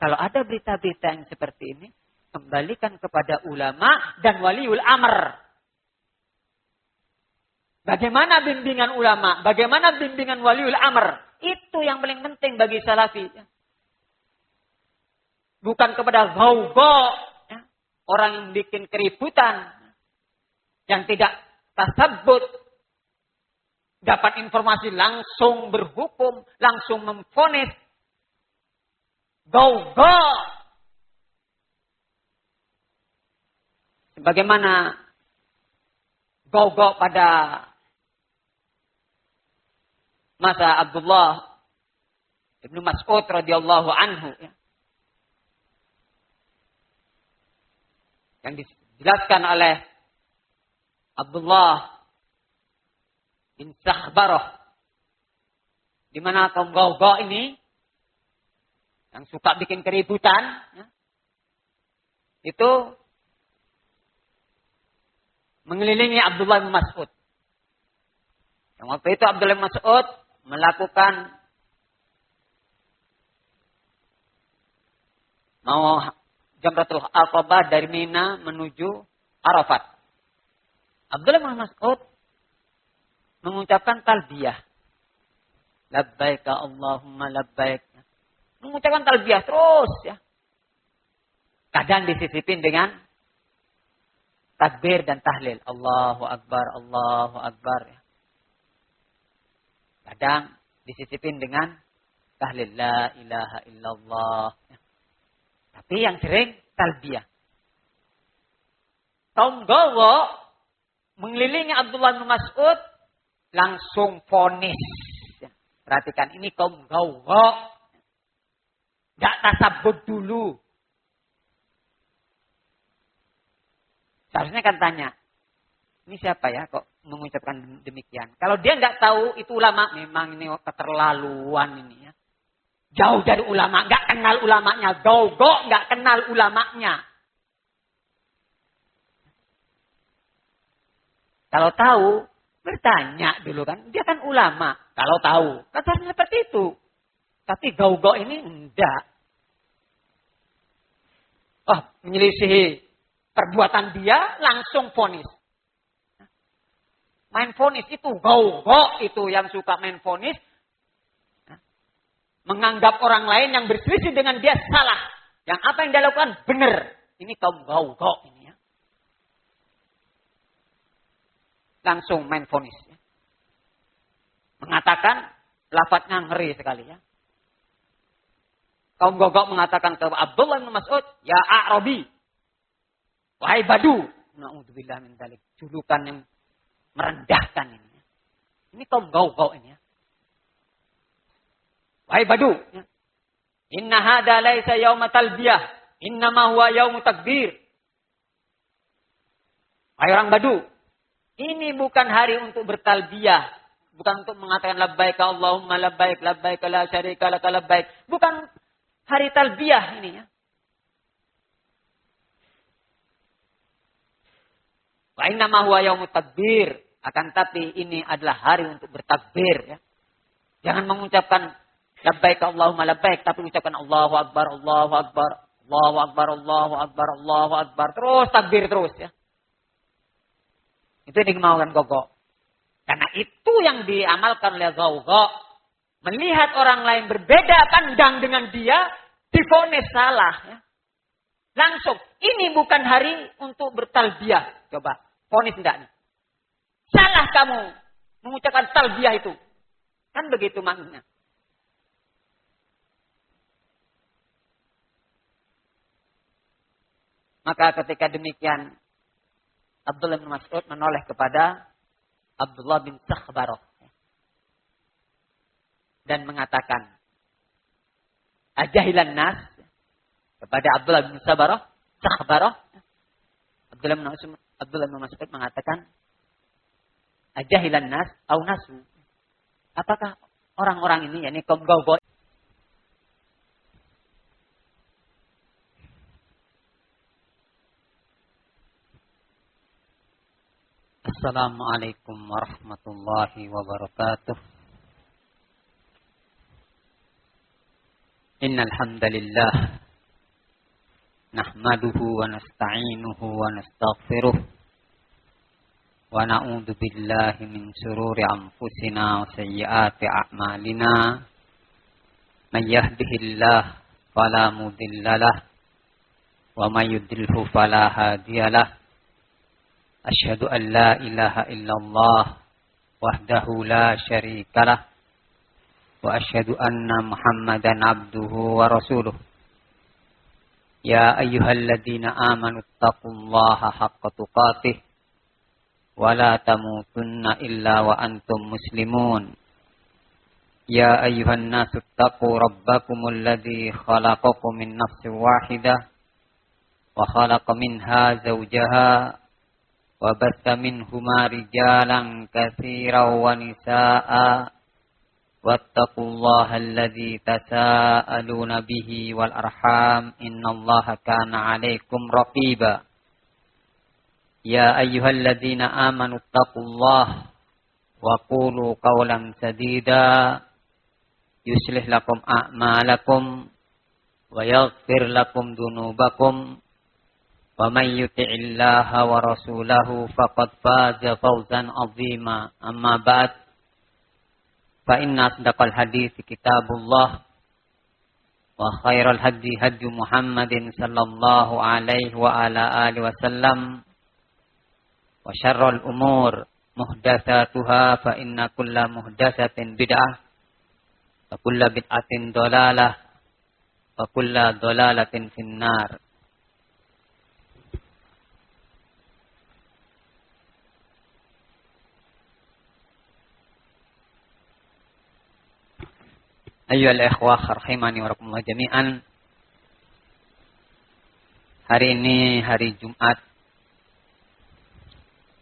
Kalau ada berita-berita yang seperti ini, kembalikan kepada ulama dan waliul amr. Bagaimana bimbingan ulama? Bagaimana bimbingan waliul amr? Itu yang paling penting bagi salafi. Bukan kepada gau-gau. Orang yang bikin keributan. Yang tidak tasabbut. Dapat informasi langsung berhukum. Langsung memvonis. Gau-gau. Sebagaimana gau-gau pada masa Abdullah Ibnu Mas'ud radhiyallahu anhu. Yang dijelaskan oleh Abdullah bin Sakhbarah. Di mana kaum gau-gau ini yang suka bikin keributan, itu mengelilingi Abdullah bin Mas'ud. Yang waktu itu Abdullah bin Mas'ud melakukan mau Jamratul Aqabah dari Mina menuju Arafat. Abdullah bin Mas'ud mengucapkan talbiyah. Labbaik Allahumma labbaik. Mengucapkan talbiyah terus ya. Kadang disisipin dengan takbir dan tahlil. Allahu Akbar, Allahu Akbar. Ya. Kadang disisipin dengan tahlil. La ilaha illallah. Ya. Tapi yang sering talbiyah. Kaum gawa mengelilingi Abdullah bin Mas'ud langsung vonis. Ya. Perhatikan ini kaum gawa. Gak tasabut dulu. Seharusnya kan tanya, ini siapa ya kok mengucapkan demikian? Kalau dia nggak tahu itu ulama, memang ini keterlaluan ini ya. Jauh dari ulama, nggak kenal ulamanya, go nggak kenal ulamanya. Kalau tahu, bertanya dulu kan, dia kan ulama. Kalau tahu, katanya seperti itu. Tapi go ini enggak. Oh, menyelisihi perbuatan dia langsung vonis. Main vonis itu go itu yang suka main vonis. Menganggap orang lain yang berselisih dengan dia salah. Yang apa yang dia lakukan benar. Ini kaum go ini ya. Langsung main vonis. Ya. Mengatakan lafadznya ngeri sekali ya. Kaum gogok mengatakan ke Abdullah bin Mas'ud, ya A'rabi. Wahai Badu. Na'udzubillah min dzalik. Julukan yang merendahkan ini. Ini kaum gogok ini ya. Wahai Badu. Inna hada laisa yauma talbiyah. Innama huwa yaumu takbir. Wahai orang Badu. Ini bukan hari untuk bertalbiyah. Bukan untuk mengatakan labbaik Allahumma labbaik. Labbaik la syarika laka labbaik. Bukan hari talbiyah ini ya. Wa inna ma huwa yaumut takbir. Akan tapi ini adalah hari untuk bertakbir ya. Jangan mengucapkan labbaik Allahumma labbaik tapi ucapkan Allahu Akbar, Allahu Akbar, Allahu Akbar, Allahu Akbar, Allahu Akbar. Terus takbir terus ya. Itu yang dimaukan gogok. Karena itu yang diamalkan oleh gogok. Melihat orang lain berbeda pandang dengan dia, divonis salah. Ya. Langsung, ini bukan hari untuk bertalbiyah. Coba, vonis enggak nih? Salah kamu mengucapkan talbiyah itu. Kan begitu maksudnya. Maka ketika demikian, Abdullah bin Mas'ud menoleh kepada Abdullah bin Sakhbarah. Dan mengatakan, ajahilan nas, kepada Abdullah bin Sakhbarah, Abdullah bin Mas'ud mengatakan, ajahilan nas, au nasu. Apakah orang-orang ini, yakni kaum gawa, Assalamualaikum warahmatullahi wabarakatuh. Innal hamdalillah nahmaduhu wa nasta'inuhu wa nastaghfiruh wa na'udzu billahi min shururi anfusina wa sayyiati a'malina. May yahdihillahu fala mudhillalah wa may yudlilhu fala hadiyalah. Asyhadu an la ilaha illallah wahdahu la syarikalah wa asyhadu anna Muhammadan abduhu wa rasuluh. Ya ayyuhalladzina amanu taqullaha haqqa tuqatih wa la tamutunna illa wa antum muslimun. Ya ayyuhan nasu taqu rabbakumul ladzi khalaqakum min nafsin wahidah wa khalaqa minha zawjaha wa batha minhuma rijalan katsiran wa nisaa'a wattaqullaha alladzi tasaaluna bihi wal arham innallaha kana 'alaikum raqiba. Ya ayyuhalladzina amanu taqullaha wa qulu qawlan sadida yuslih lakum a'malakum wa yaghfir lakum dhunubakum. Wa may yuti'illaha wa rasulahu faqad faza fawzan 'azima. Amma ba'd, fa inna asdaqal hadiits kitabullah wa khairal hadi hadi Muhammadin sallallahu alaihi wa ala alihi wasallam wa syarrul umur muhdatsatuha fa inna kulla muhdatsatin bid'ah wa kulla bid'atin dhalalah wa kulla dhalalatin finnar. Ayyuhal ikhwah rahimani wa rahimakumullah jami'an. Hari ini hari Jumat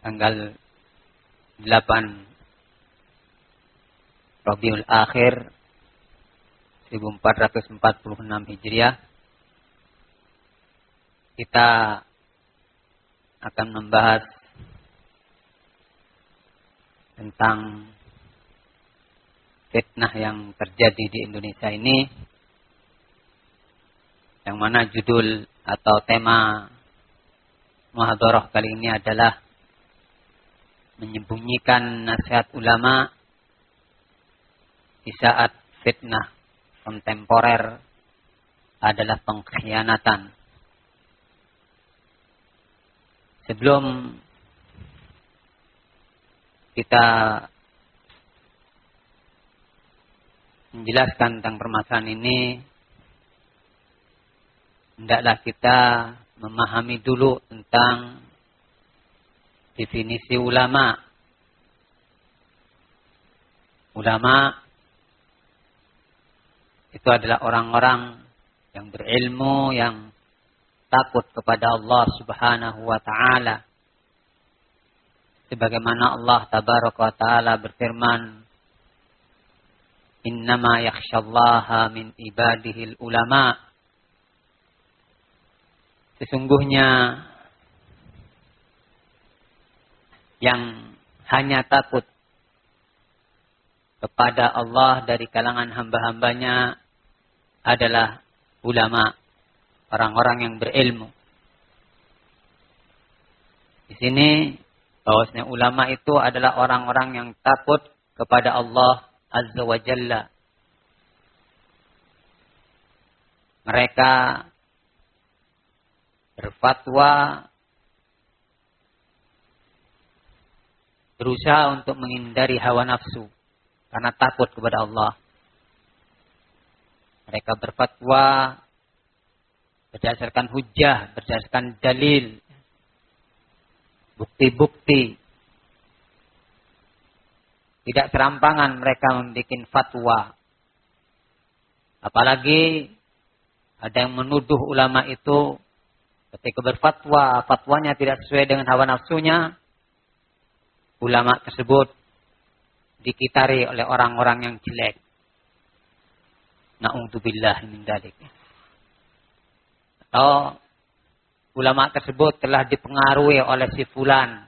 tanggal 8 Rabiul Akhir 1446 Hijriah. Kita akan membahas tentang fitnah yang terjadi di Indonesia ini, yang mana judul atau tema muhadharah kali ini adalah menyembunyikan nasihat ulama di saat fitnah kontemporer adalah pengkhianatan. Sebelum kita menjelaskan tentang permasalahan ini, hendaklah kita memahami dulu tentang definisi ulama. Ulama itu adalah orang-orang yang berilmu, yang takut kepada Allah Subhanahu wa ta'ala. Sebagaimana Allah Tabaraka wa ta'ala berfirman, innama yakhshallaha min ibadihil ulama. Sesungguhnya yang hanya takut kepada Allah dari kalangan hamba-hambanya adalah ulama, orang-orang yang berilmu. Di sini bahwasanya ulama itu adalah orang-orang yang takut kepada Allah Azza wa Jalla. Mereka berfatwa, berusaha untuk menghindari hawa nafsu karena takut kepada Allah. Mereka berfatwa berdasarkan hujjah, berdasarkan dalil, bukti-bukti. Tidak serampangan mereka membuat fatwa. Apalagi ada yang menuduh ulama itu ketika berfatwa, fatwanya tidak sesuai dengan hawa nafsunya. Ulama tersebut dikitari oleh orang-orang yang jelek. Na'udzubillah min dzalik. Atau ulama tersebut telah dipengaruhi oleh si fulan,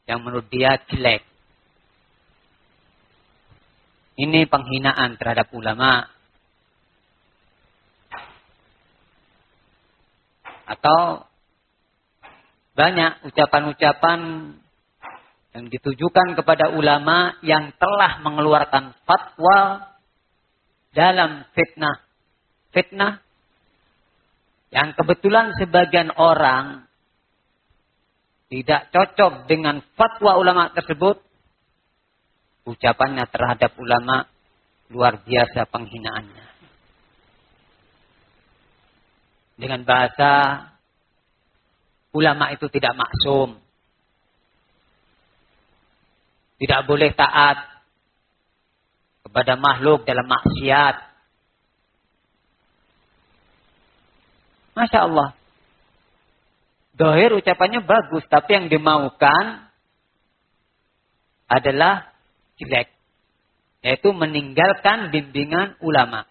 yang menurut dia jelek. Ini penghinaan terhadap ulama. Atau banyak ucapan-ucapan yang ditujukan kepada ulama yang telah mengeluarkan fatwa dalam fitnah. Fitnah yang kebetulan sebagian orang tidak cocok dengan fatwa ulama tersebut, ucapannya terhadap ulama luar biasa penghinaannya. Dengan bahasa ulama itu tidak maksum. Tidak boleh taat kepada makhluk dalam maksiat. Masya Allah. Dohir ucapannya bagus, tapi yang dimaukan adalah jelek. Yaitu meninggalkan bimbingan ulama.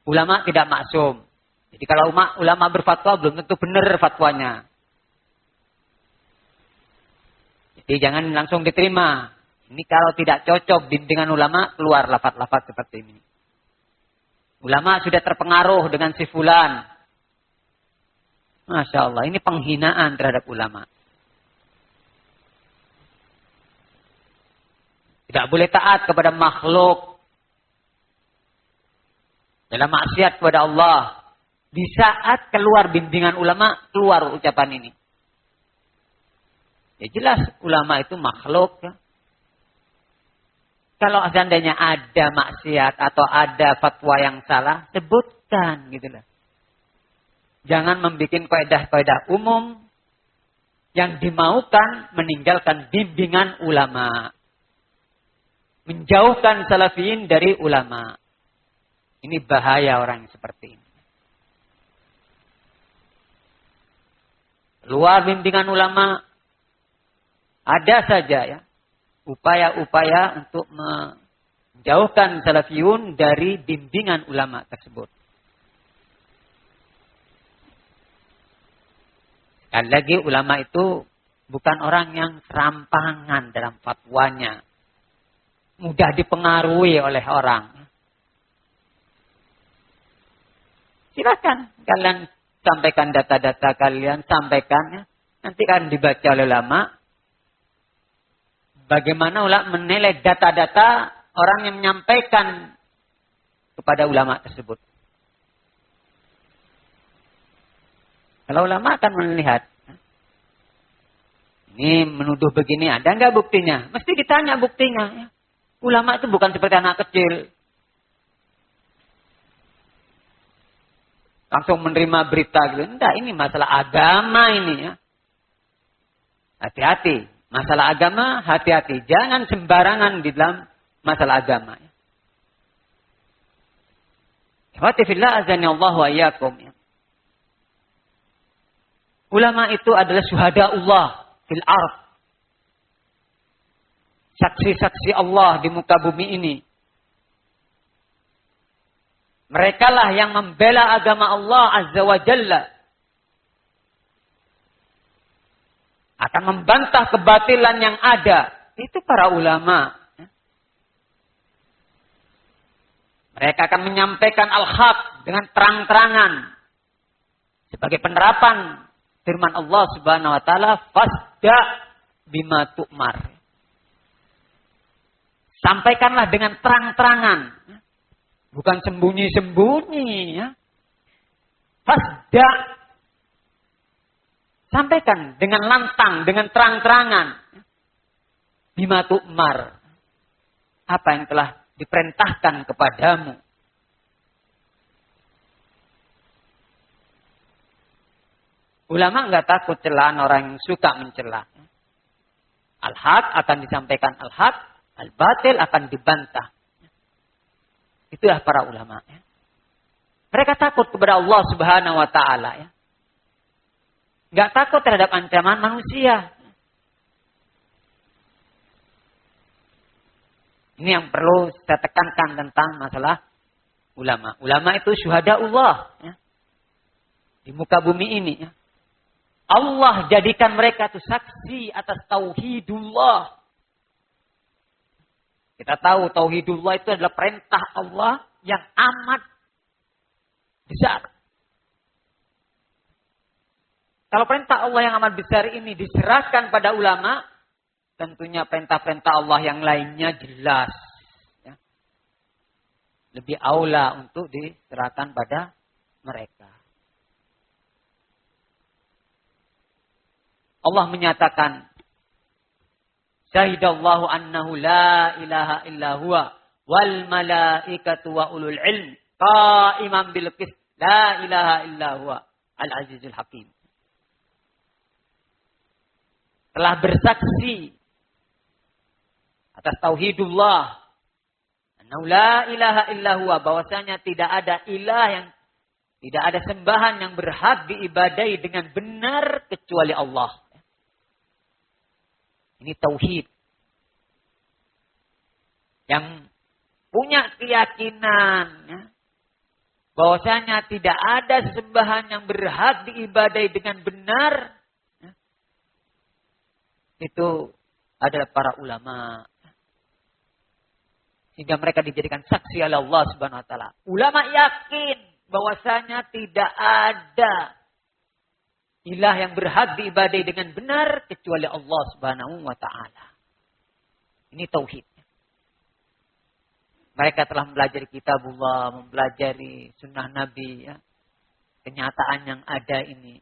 Ulama tidak maksum. Jadi kalau ulama berfatwa belum tentu benar fatwanya. Jadi jangan langsung diterima. Ini kalau tidak cocok bimbingan ulama, keluar lafaz-lafaz seperti ini. Ulama sudah terpengaruh dengan si fulan. Masya Allah, ini penghinaan terhadap ulama. Tidak boleh taat kepada makhluk dalam maksiat kepada Allah. Di saat keluar bimbingan ulama, keluar ucapan ini. Ya jelas ulama itu makhluk. Ya. Kalau seandainya ada maksiat atau ada fatwa yang salah, sebutkan gitu lah. Jangan membuat kaidah-kaidah umum yang dimaukan meninggalkan bimbingan ulama. Menjauhkan salafiyin dari ulama. Ini bahaya orang yang seperti ini. Luar bimbingan ulama, ada saja ya upaya-upaya untuk menjauhkan salafiyun dari bimbingan ulama tersebut. Sekali lagi ulama itu bukan orang yang serampangan dalam fatwanya. Mudah dipengaruhi oleh orang. Silakan kalian sampaikan data-data kalian, sampaikan ya. Nanti kan dibaca oleh ulama. Bagaimana ulama menilai data-data orang yang menyampaikan kepada ulama tersebut. Kalau ulama akan melihat, ini menuduh begini, ada nggak buktinya? Mesti ditanya buktinya. Ya. Ulama itu bukan seperti anak kecil. Langsung menerima berita gitu. Enggak, ini masalah agama ini ya. Hati-hati. Masalah agama, hati-hati. Jangan sembarangan di dalam masalah agama. Ikhwati fillah azani Allah wa iyyakum. Ulama itu adalah syuhada Allah fil ardh. Saksi-saksi Allah di muka bumi ini. Merekalah yang membela agama Allah Azza wa Jalla. Akan membantah kebatilan yang ada. Itu para ulama. Mereka akan menyampaikan al-haq dengan terang-terangan. Sebagai penerapan firman Allah Subhanahu wa taala, fasda bima tu'mar. Sampaikanlah dengan terang-terangan. Bukan sembunyi-sembunyi ya. Fasda. Sampaikan dengan lantang, dengan terang-terangan. Bima tu'mar. Apa yang telah diperintahkan kepadamu. Ulama enggak takut celaan orang yang suka mencela. Al-haq akan disampaikan al-haq, al-batil akan dibantah. Itulah para ulama. Ya. Mereka takut kepada Allah Subhanahu wa taala ya. Enggak takut terhadap ancaman manusia. Ini yang perlu saya tekankan tentang masalah ulama. Ulama itu syuhada Allah ya. Di muka bumi ini ya. Allah jadikan mereka itu saksi atas tauhidullah. Kita tahu tauhidullah itu adalah perintah Allah yang amat besar. Kalau perintah Allah yang amat besar ini diserahkan pada ulama, tentunya perintah-perintah Allah yang lainnya jelas. Ya. Lebih aula untuk diserahkan pada mereka. Allah menyatakan, Syahidallahu annahu la ilaha illa huwa wal malaikatu wa ulul ilm qa'iman bil qist la ilaha illa huwa al azizul hakim. Telah bersaksi atas tauhidullah annahu la ilaha illa huwa, bahwasanya tidak ada sembahan yang berhak diibadai dengan benar kecuali Allah. Ini tauhid. Yang punya keyakinan ya, bahwasanya tidak ada sembahan yang berhak diibadai dengan benar, ya, itu adalah para ulama. Sehingga mereka dijadikan saksi oleh Allah Subhanahu wa taala. Ulama yakin bahwasanya tidak ada ilah yang berhak diibadai dengan benar kecuali Allah Subhanahu wa taala. Ini tauhid. Mereka telah mempelajari kitabullah, mempelajari sunnah Nabi, ya. Kenyataan yang ada ini.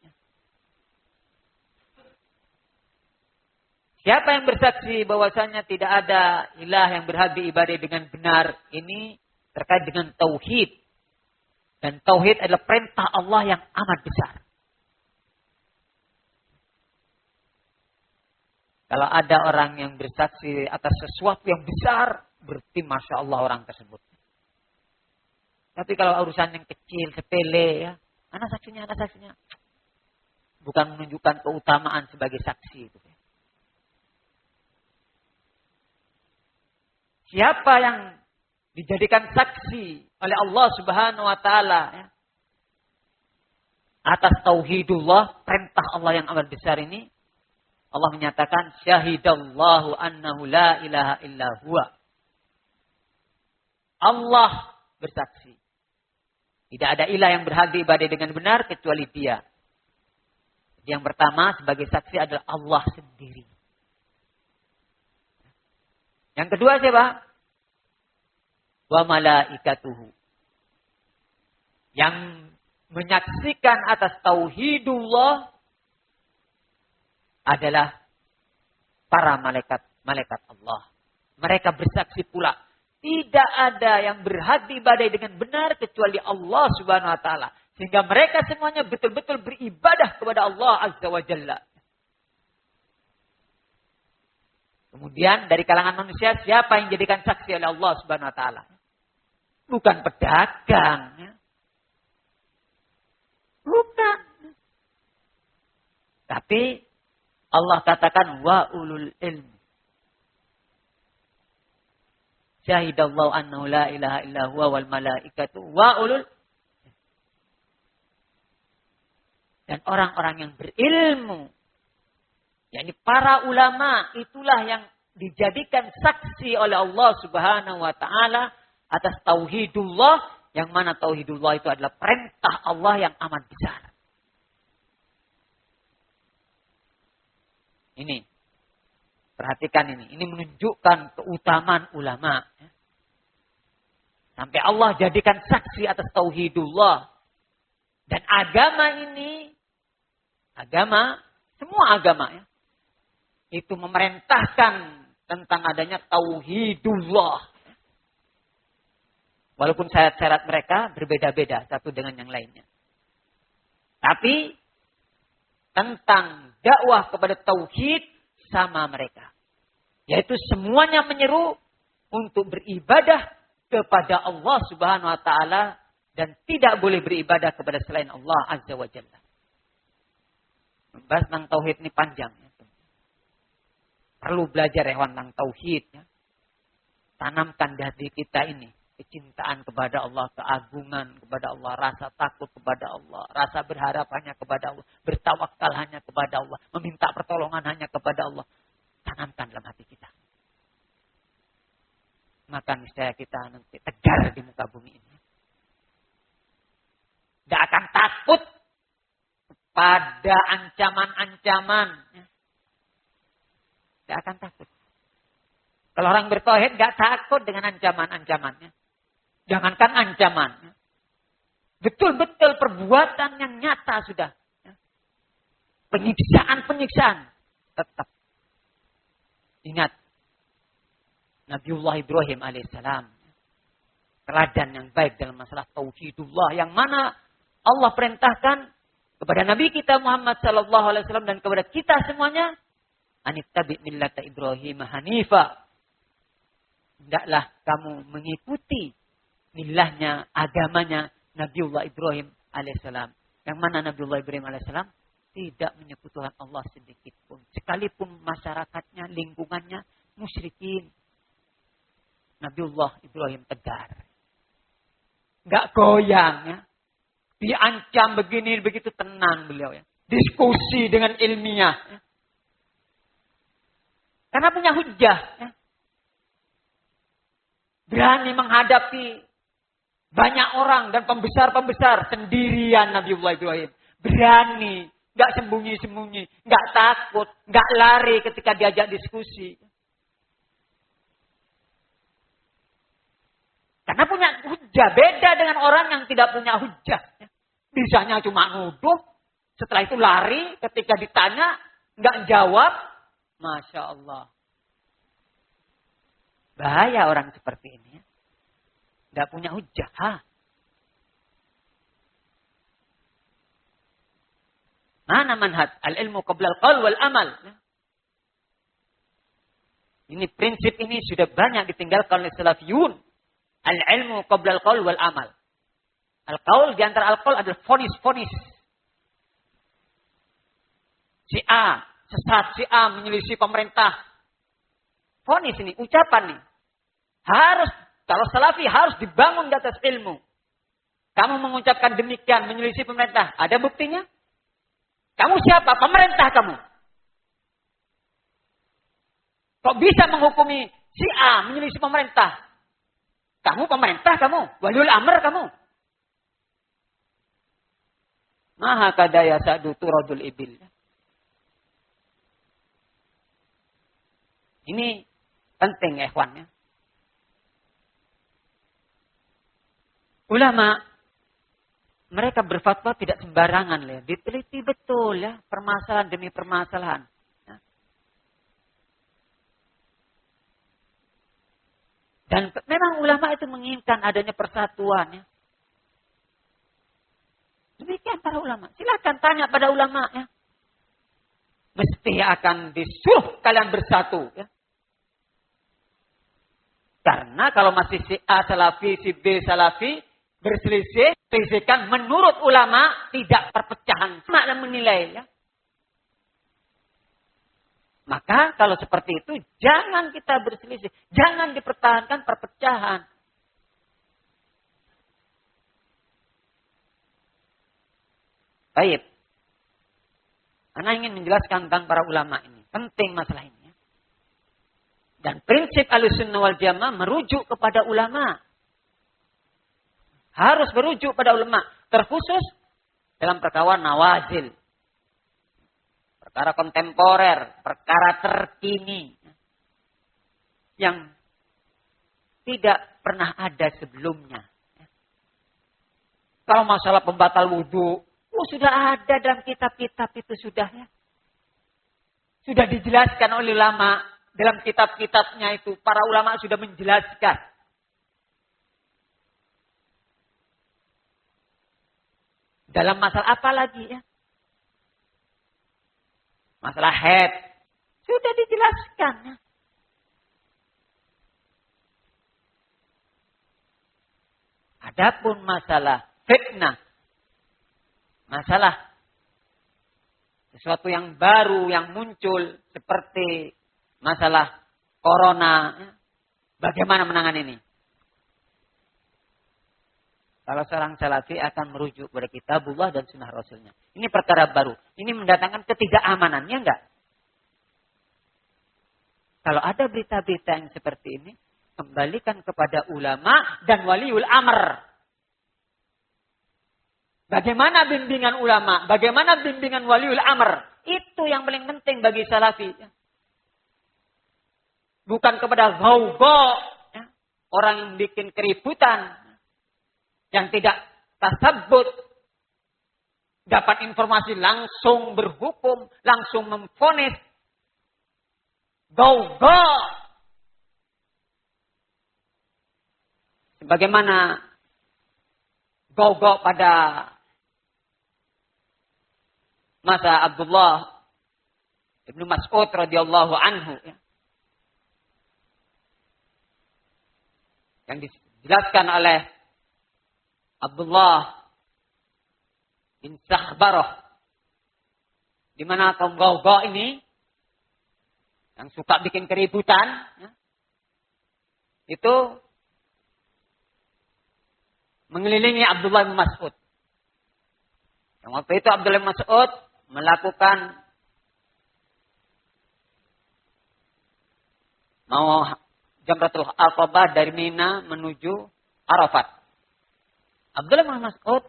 Siapa yang bersaksi bahwasanya tidak ada ilah yang berhak diibadai dengan benar, ini terkait dengan tauhid. Dan tauhid adalah perintah Allah yang amat besar. Kalau ada orang yang bersaksi atas sesuatu yang besar, berarti Masya Allah orang tersebut. Tapi kalau urusan yang kecil, sepele, ya, anak saksinya. Bukan menunjukkan keutamaan sebagai saksi. Itu. Siapa yang dijadikan saksi oleh Allah Subhanahu wa taala, ya, atas tauhidullah, perintah Allah yang amat besar ini, Allah menyatakan syahidallahu annahu la ilaha illa huwa. Allah bersaksi. Tidak ada ilah yang berhak diibadai dengan benar kecuali Dia. Yang pertama sebagai saksi adalah Allah sendiri. Yang kedua siapa? Wa malaikatuhu. Yang menyaksikan atas tauhidullah adalah para malaikat Allah. Mereka bersaksi pula, tidak ada yang berhak diibadai dengan benar kecuali Allah Subhanahu wa taala. Sehingga mereka semuanya betul-betul beribadah kepada Allah Azza wa Jalla. Kemudian dari kalangan manusia, siapa yang jadikan saksi oleh Allah Subhanahu wa taala? Bukan pedagang, ya. Bukan. Tapi Allah katakan wa ulul ilm. Syahidallahu annahu la ilaha illa huwa wal malaikatu wa ulul. Dan orang-orang yang berilmu, yakni para ulama, itulah yang dijadikan saksi oleh Allah Subhanahu wa taala atas tauhidullah, yang mana tauhidullah itu adalah perintah Allah yang amat besar. Ini, perhatikan ini. Ini menunjukkan keutamaan ulama. Sampai Allah jadikan saksi atas tauhidullah. Dan agama ini, semua agama ya, itu memerintahkan tentang adanya tauhidullah. Walaupun syarat-syarat mereka berbeda-beda satu dengan yang lainnya. Tapi tentang dakwah kepada tauhid sama mereka. Yaitu semuanya menyeru untuk beribadah kepada Allah Subhanahu wa taala dan tidak boleh beribadah kepada selain Allah Azza wa Jalla. Membahas tentang tauhid ini panjang. Ya. Perlu belajar tentang tauhid. Ya. Tanamkan di hati kita ini. Kecintaan kepada Allah, keagungan kepada Allah, rasa takut kepada Allah, rasa berharap hanya kepada Allah, bertawakal hanya kepada Allah, meminta pertolongan hanya kepada Allah. Tanamkan dalam hati kita. Maka niscaya kita nanti tegar di muka bumi ini. Tidak akan takut pada ancaman-ancaman. Tidak akan takut. Kalau orang bertauhid tidak takut dengan ancaman-ancamannya. Jangankan ancaman. Betul-betul perbuatan yang nyata sudah. Penyiksaan-penyiksaan. Tetap. Ingat. Nabiullah Ibrahim alaihissalam. Teladan yang baik dalam masalah tauhidullah. Yang mana Allah perintahkan kepada Nabi kita Muhammad sallallahu alaihi wasallam dan kepada kita semuanya. Anittabi millata Ibrahim hanifa. Hendaklah kamu mengikuti millahnya, agamanya Nabiullah Ibrahim alaihissalam. Yang mana Nabiullah Ibrahim alaihissalam tidak menyekutukan Allah sedikit pun. Sekalipun masyarakatnya, lingkungannya musyrikin. Nabiullah Ibrahim tegar. Enggak goyang ya. Diancam begini begitu tenang beliau ya. Diskusi dengan ilmiah ya. Karena punya hujah ya. Berani menghadapi banyak orang dan pembesar-pembesar sendirian Nabiullah Ibrahim. Berani, enggak sembunyi-sembunyi, enggak takut, enggak lari ketika diajak diskusi. Karena punya hujah. Beda dengan orang yang tidak punya hujah. Bisanya cuma nuduh. Setelah itu lari. Ketika ditanya. Nggak jawab. Masya Allah. Bahaya orang seperti ini. Nggak punya hujah. Mana manhaj? Al-ilmu qabla al-qaul wal-amal. Ini prinsip ini sudah banyak ditinggalkan oleh salafiyun. Al-ilmu qabla al-qaul wal-amal. Al-qaul diantara al-qaul adalah fonis-fonis. Si A, sesat, si A menyelisih pemerintah. Fonis ini, ucapan nih. Harus, kalau salafi harus dibangun di atas ilmu. Kamu mengucapkan demikian, menyelisih pemerintah. Ada buktinya? Kamu siapa? Pemerintah kamu. Kok bisa menghukumi si A menyelisih pemerintah? Kamu pemerintah kamu. Waliul amr kamu. Maha kadaya sa'du turadul ibil. Ini penting ikhwan ya. Ulama mereka berfatwa tidak sembarangan ya. Diteliti betul ya, permasalahan demi permasalahan. Dan memang ulama itu menginginkan adanya persatuan. Ya. Demikian para ulama. Silakan tanya pada ulama. Ya. Mesti akan disuruh kalian bersatu. Ya. Karena kalau masih si A salafi, si B salafi, berselisih, selisihkan menurut ulama tidak perpecahan. Makna menilai. Ya. Maka kalau seperti itu jangan kita berselisih. Jangan dipertahankan perpecahan. Baik. Ana ingin menjelaskan tentang para ulama ini. Penting masalah ini. Dan prinsip Ahlussunnah wal Jamaah merujuk kepada ulama. Harus merujuk pada ulama. Terkhusus dalam perkara nawazil. Perkara kontemporer, perkara terkini. Yang tidak pernah ada sebelumnya. Kalau masalah pembatal wudhu, sudah ada dalam kitab-kitab itu sudah ya. Sudah dijelaskan oleh ulama. Dalam kitab-kitabnya itu, para ulama sudah menjelaskan. Dalam masalah apa lagi ya? Masalah haid. Sudah dijelaskan. Ya. Adapun masalah fitnah. Masalah sesuatu yang baru yang muncul. Seperti masalah corona. Ya. Bagaimana menangani ini? Kalau seorang salafi akan merujuk kepada kitabullah dan sunnah rasulnya. Ini perkara baru. Ini mendatangkan ketidakamanan, ya enggak? Kalau ada berita-berita yang seperti ini, kembalikan kepada ulama dan waliul amr. Bagaimana bimbingan ulama? Bagaimana bimbingan waliul amr? Itu yang paling penting bagi salafi. Bukan kepada gau-gau, ya. Orang yang bikin keributan, yang tidak tasabbut, dapat informasi langsung berhukum, langsung memvonis. Gau-gau. Sebagaimana gau-gau pada masa Abdullah Ibnu Mas'ud radhiyallahu anhu, ya. Yang dijelaskan oleh Abdullah bin Sakhbarah, di mana kaum gau-gau ini yang suka bikin keributan, ya, itu mengelilingi Abdullah bin Mas'ud. Yang waktu itu Abdullah bin Mas'ud melakukan mau Jamratul Aqabah dari Mina menuju Arafat. Abdullah bin Mas'ud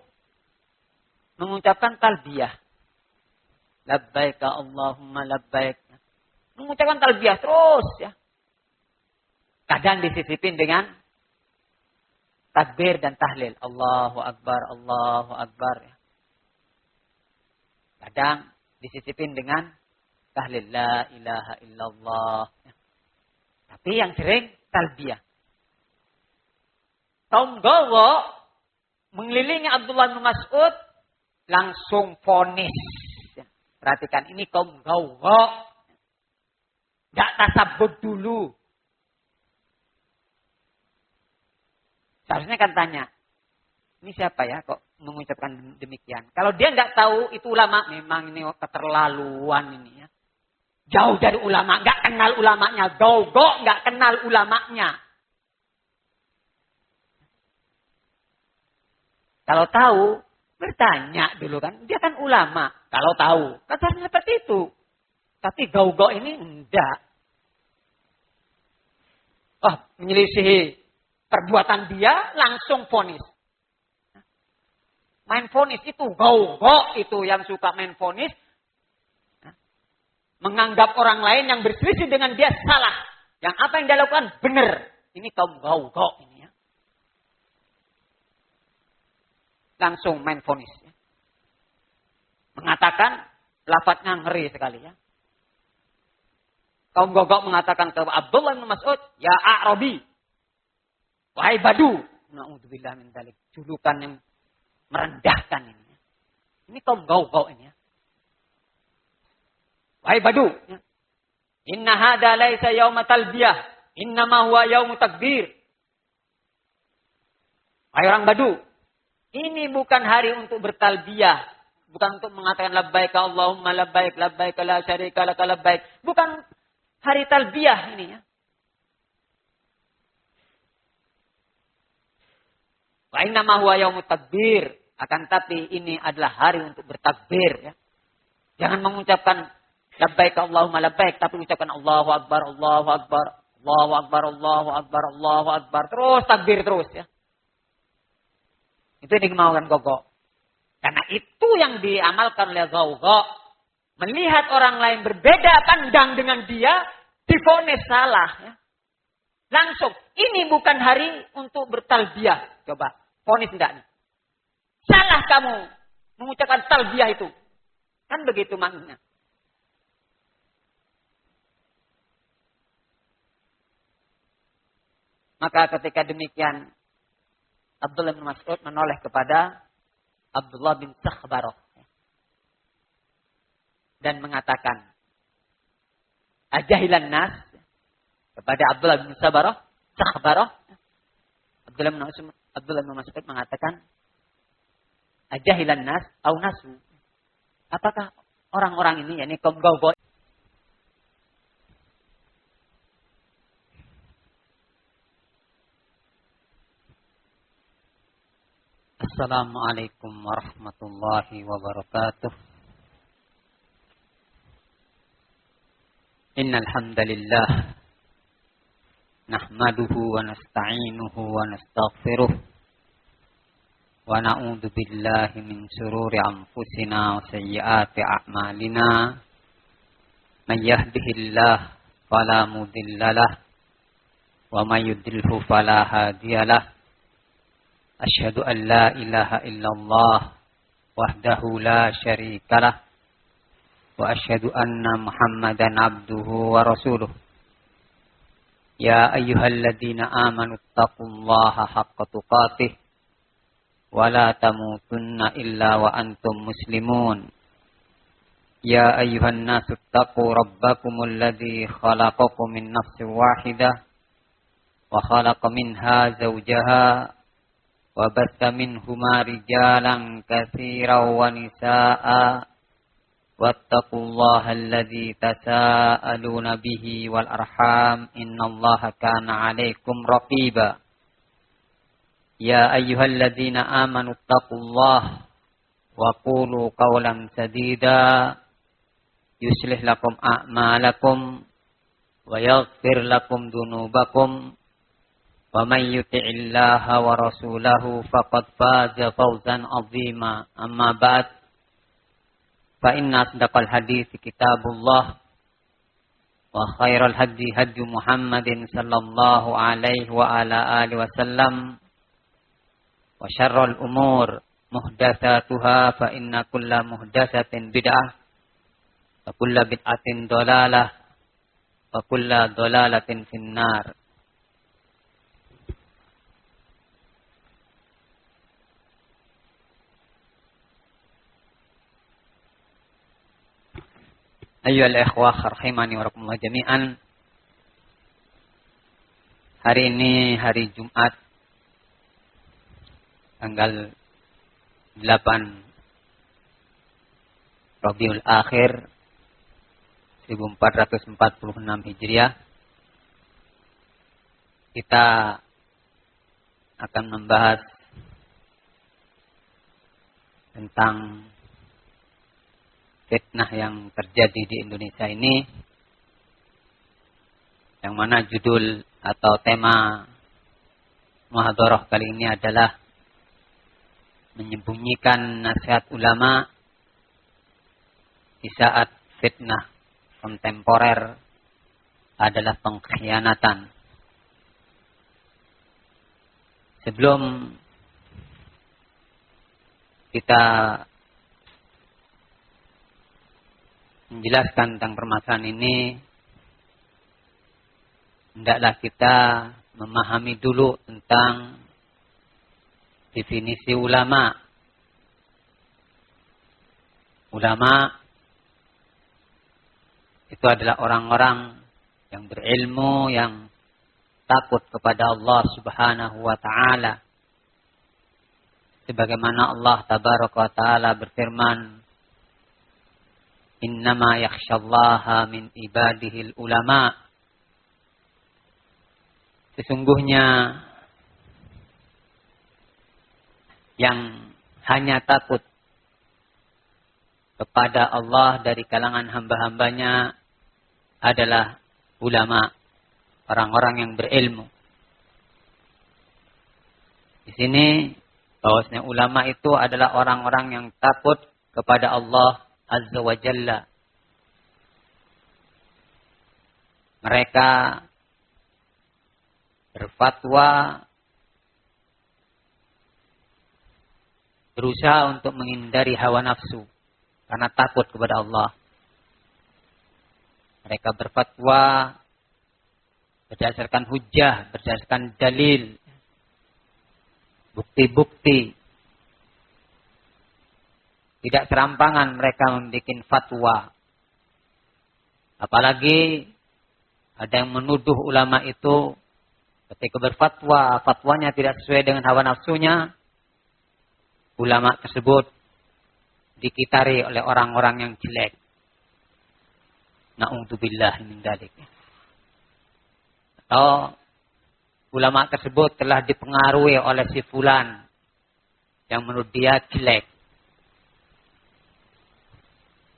mengucapkan talbiyah. Labbaik Allahumma labbaik. Mengucapkan talbiyah terus, ya. Kadang disisipin dengan takbir dan tahlil. Allahu Akbar, Allahu Akbar, ya. Kadang disisipin dengan tahlil. La ilaha illallah, ya. Tapi yang sering talbiyah. Kaum gau mengelilingi Abdullah bin Mas'ud langsung vonis. Ya. Perhatikan, ini kaum gau. Tidak tasabbut dulu. Seharusnya kan tanya, ini siapa ya kok mengucapkan demikian? Kalau dia tidak tahu itu ulama, memang ini keterlaluan ini, ya. Jauh dari ulama, nggak kenal ulamanya. Gau-gau nggak kenal ulamanya. Kalau tahu, bertanya dulu kan. Dia kan ulama. Kalau tahu, kan seharusnya seperti itu. Tapi gau-gau ini enggak. Oh, menyelisihi perbuatan dia, langsung vonis. Main vonis itu gau-gau itu yang suka main vonis. Menganggap orang lain yang berselisih dengan dia salah. Yang apa yang dia lakukan benar. Ini kaum gau-gau ini, ya. Langsung main vonis, ya. Mengatakan lafadznya ngeri sekali, ya. Kaum gau-gau mengatakan ke Abdullah bin Mas'ud, ya A'rabi, wahai Badu. Na'udzubillah min dzalik. Julukan yang merendahkan ini, ya. Ini kaum gau-gau ini, ya. Wahai Badu, inna hada laisa yauma talbiyah, innama huwa yaumu takbir. Wahai orang Badu, ini bukan hari untuk bertalbiyah, bukan untuk mengatakan labbaik Allahumma labbaik, labbaik la syarika laka labbaik. Bukan hari talbiyah ini, ya. Wa innama huwa yaumu takbir, akan tapi ini adalah hari untuk bertakbir, ya. Jangan mengucapkan labbaik Allahumma labbaik, tapi ucapkan Allahu Akbar, Allahu Akbar, Allahu Akbar, Allahu Akbar, Allahu Akbar. Terus takbir terus, ya. Itu yang dimaukan gau-gau. Karena itu yang diamalkan oleh gau-gau. Melihat orang lain berbeda pandang dengan dia, divonis salah, ya. Langsung, ini bukan hari untuk bertalbiyah. Coba, vonis enggak nih? Salah kamu mengucapkan talbiyah itu. Kan begitu maksudnya. Maka ketika demikian, Abdullah bin Mas'ud menoleh kepada Abdullah bin Sakhbarah dan mengatakan, ajahilan nas, kepada Abdullah bin Sakhbarah. Abdullah bin Mas'ud mengatakan, ajahilan nas au nasu. Apakah orang-orang ini, yakni kaum gau-gau, Assalamualaikum warahmatullahi wabarakatuh. Innal hamdalillah nahmaduhu wa nasta'inuhu wa nastaghfiruh wa na'udzu billahi min shururi anfusina wa sayyiati a'malina. Man yahdihillahu fala mudhillalah wa may yudlilhu fala hadiyalah. Asyhadu an la ilaha illallah wahdahu la syarikalah wa asyhadu anna Muhammadan abduhu wa rasuluh. Ya ayyuhalladzina amanu taqullaha haqqa tuqatih wa la tamutunna illa wa antum muslimun. Ya ayyuhan nasu taqu rabbakumul ladzi khalaqakum min nafsin wahidah wa khalaqa minha zawjaha وَبَثَّ مِنْهُمَا رِجَالًا كَثِيرًا وَنِسَاءً وَاتَّقُوا اللَّهَ الَّذِي تَسَاءَلُونَ بِهِ وَالْأَرْحَامَ إِنَّ اللَّهَ كَانَ عَلَيْكُمْ رَقِيبًا يَا أَيُّهَا الَّذِينَ آمَنُوا اتَّقُوا اللَّهَ وَقُولُوا قَوْلًا سَدِيدًا يُصْلِحْ لَكُمْ أَعْمَالَكُمْ وَيَغْفِرْ لَكُمْ ذُنُوبَكُمْ وَمَن يُطِعِ اللَّهَ وَرَسُولَهُ فَقَدْ فَازَ فَوْزًا عَظِيمًا أَمَّا بَعْدُ فَإِنَّ أَصْدَقَ الْحَدِيثِ كِتَابُ اللَّهِ وَخَيْرَ الْهَدْيِ هَدْيُ مُحَمَّدٍ صَلَّى اللَّهُ عَلَيْهِ وَعَلَى آلِهِ وَسَلَّمَ وَشَرَّ الْأُمُورِ مُحْدَثَاتُهَا فَإِنَّ كُلَّ مُحْدَثَةٍ بِدْعَةٍ وَكُلَّ بِدْعَةٍ ضَلَالَةٍ وَكُلَّ ضَلَالَةٍ فِي النَّارِ. Ayyuhal ikhwah rahimani wa rahimakumullah jami'an. Hari ini hari Jumat tanggal 8 Rabiul Akhir 1446 Hijriah. Kita akan membahas tentang fitnah yang terjadi di Indonesia ini, yang mana judul atau tema muhadharah kali ini adalah menyembunyikan nasihat ulama di saat fitnah kontemporer adalah pengkhianatan. Sebelum kita menjelaskan tentang permasalahan ini, hendaklah kita memahami dulu tentang definisi ulama. Ulama itu adalah orang-orang yang berilmu, yang takut kepada Allah Subhanahu wa ta'ala. Sebagaimana Allah Tabaraka wa ta'ala berfirman, Innama yakhshallaha min ibadihil ulama. Sesungguhnya yang hanya takut kepada Allah dari kalangan hamba-hambanya adalah ulama, orang-orang yang berilmu. Di sini bahwasanya ulama itu adalah orang-orang yang takut kepada Allah Azza wa Jalla. Mereka berfatwa, berusaha untuk menghindari hawa nafsu karena takut kepada Allah. Mereka berfatwa berdasarkan hujjah, berdasarkan dalil, bukti-bukti. Tidak serampangan mereka membuat fatwa. Apalagi ada yang menuduh ulama itu ketika berfatwa, fatwanya tidak sesuai dengan hawa nafsunya. Ulama tersebut dikitari oleh orang-orang yang jelek. Na'udzubillah min dzalik. Atau ulama tersebut telah dipengaruhi oleh si fulan yang menurut dia jelek.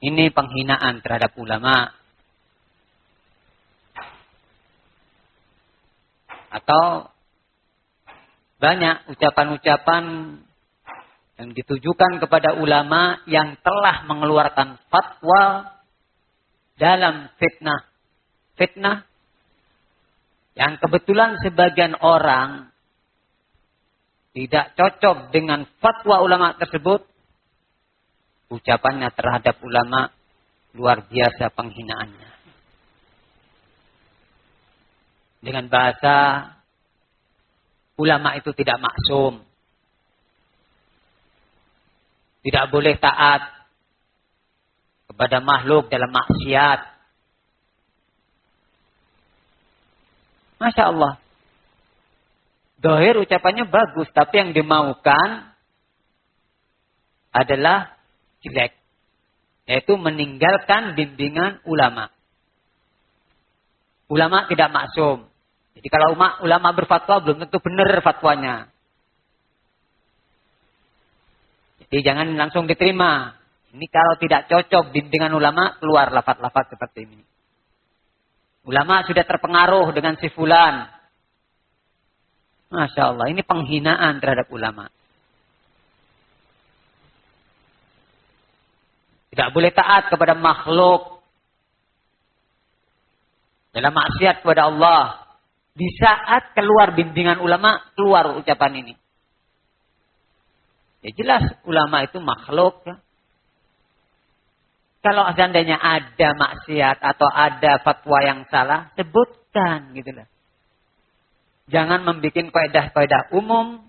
Ini penghinaan terhadap ulama. Atau banyak ucapan-ucapan yang ditujukan kepada ulama yang telah mengeluarkan fatwa dalam fitnah. Fitnah yang kebetulan sebagian orang tidak cocok dengan fatwa ulama tersebut, ucapannya terhadap ulama luar biasa penghinaannya. Dengan bahasa ulama itu tidak maksum. Tidak boleh taat kepada makhluk dalam maksiat. Masya Allah. Dohir ucapannya bagus, tapi yang dimaukan adalah jelek. Yaitu meninggalkan bimbingan ulama. Ulama tidak maksum. Jadi kalau ulama berfatwa belum tentu benar fatwanya. Jadi jangan langsung diterima. Ini kalau tidak cocok bimbingan ulama, keluar lafaz-lafaz seperti ini. Ulama sudah terpengaruh dengan si fulan. Masya Allah, ini penghinaan terhadap ulama. Tidak boleh taat kepada makhluk dalam maksiat kepada Allah. Di saat keluar bimbingan ulama, keluar ucapan ini. Ya jelas ulama itu makhluk. Kalau seandainya ada maksiat atau ada fatwa yang salah, sebutkan gitu loh. Jangan membuat kaidah-kaidah umum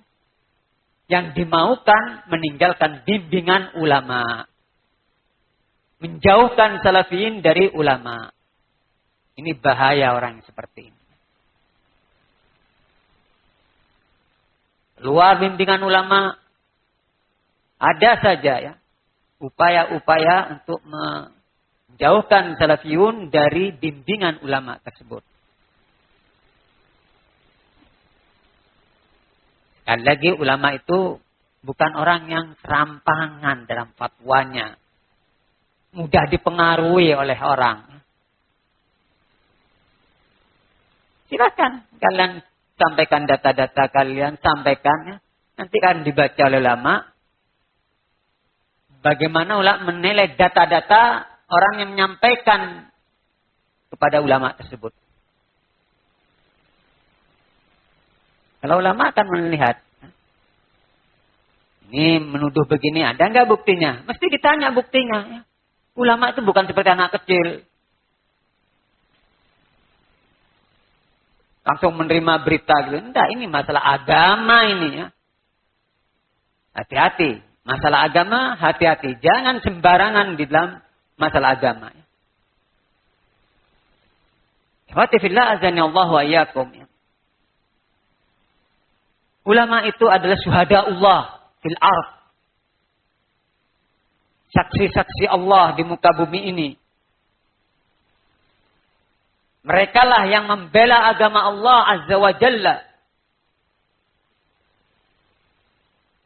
yang dimaukan meninggalkan bimbingan ulama. Menjauhkan salafiyin dari ulama. Ini bahaya orang yang seperti ini. Luar bimbingan ulama, ada saja ya upaya-upaya untuk menjauhkan salafiyun dari bimbingan ulama tersebut. Sekali lagi ulama itu bukan orang yang serampangan dalam fatwanya. Mudah dipengaruhi oleh orang. Silakan kalian sampaikan data-data kalian, sampaikan ya. Nanti akan dibaca oleh ulama. Bagaimana ulama menilai data-data orang yang menyampaikan kepada ulama tersebut. Kalau ulama akan melihat, ini menuduh begini, ada nggak buktinya? Mesti ditanya buktinya. Ya. Ulama itu bukan seperti anak kecil. Langsung menerima berita gitu. Enggak, ini masalah agama ini ya. Hati-hati. Masalah agama, hati-hati. Jangan sembarangan di dalam masalah agama. Ikhwati fillah azani Allah wa iyyakum. Ulama itu adalah syuhada Allah fil ardh. Saksi-saksi Allah di muka bumi ini. Mereka lah yang membela agama Allah Azza wa Jalla.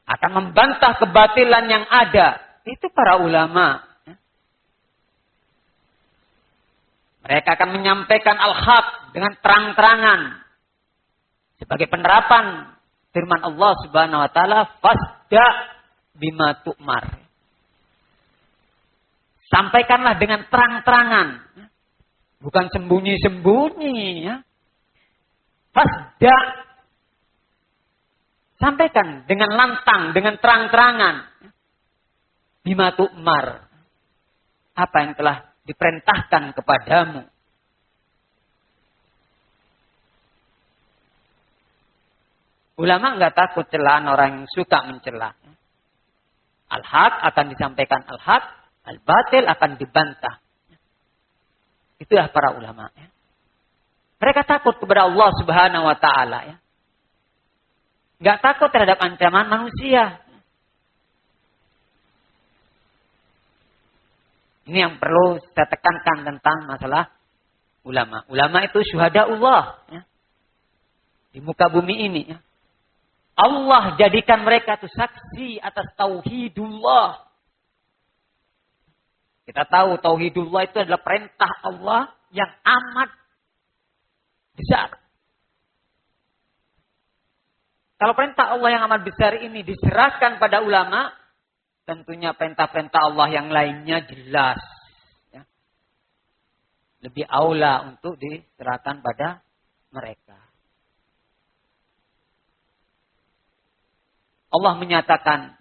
Akan membantah kebatilan yang ada. Itu para ulama. Mereka akan menyampaikan al-haq dengan terang-terangan. Sebagai penerapan firman Allah Subhanahu wa taala, fasda bima tu'mar. Sampaikanlah dengan terang-terangan. Bukan sembunyi-sembunyi ya. Fasda. Sampaikan dengan lantang, dengan terang-terangan. Bima tu'mar. Apa yang telah diperintahkan kepadamu. Ulama enggak takut celaan orang yang suka mencela. Al-haq akan disampaikan al-haq, al-batil akan dibantah. Itulah para ulama. Ya. Mereka takut kepada Allah Subhanahu wa taala ya. Enggak takut terhadap ancaman manusia. Ini yang perlu saya tekankan tentang masalah ulama. Ulama itu syuhada Allah ya. Di muka bumi ini ya. Allah jadikan mereka itu saksi atas tauhidullah. Kita tahu tauhidullah itu adalah perintah Allah yang amat besar. Kalau perintah Allah yang amat besar ini diserahkan pada ulama, tentunya perintah-perintah Allah yang lainnya jelas. Ya. Lebih aula untuk diserahkan pada mereka. Allah menyatakan,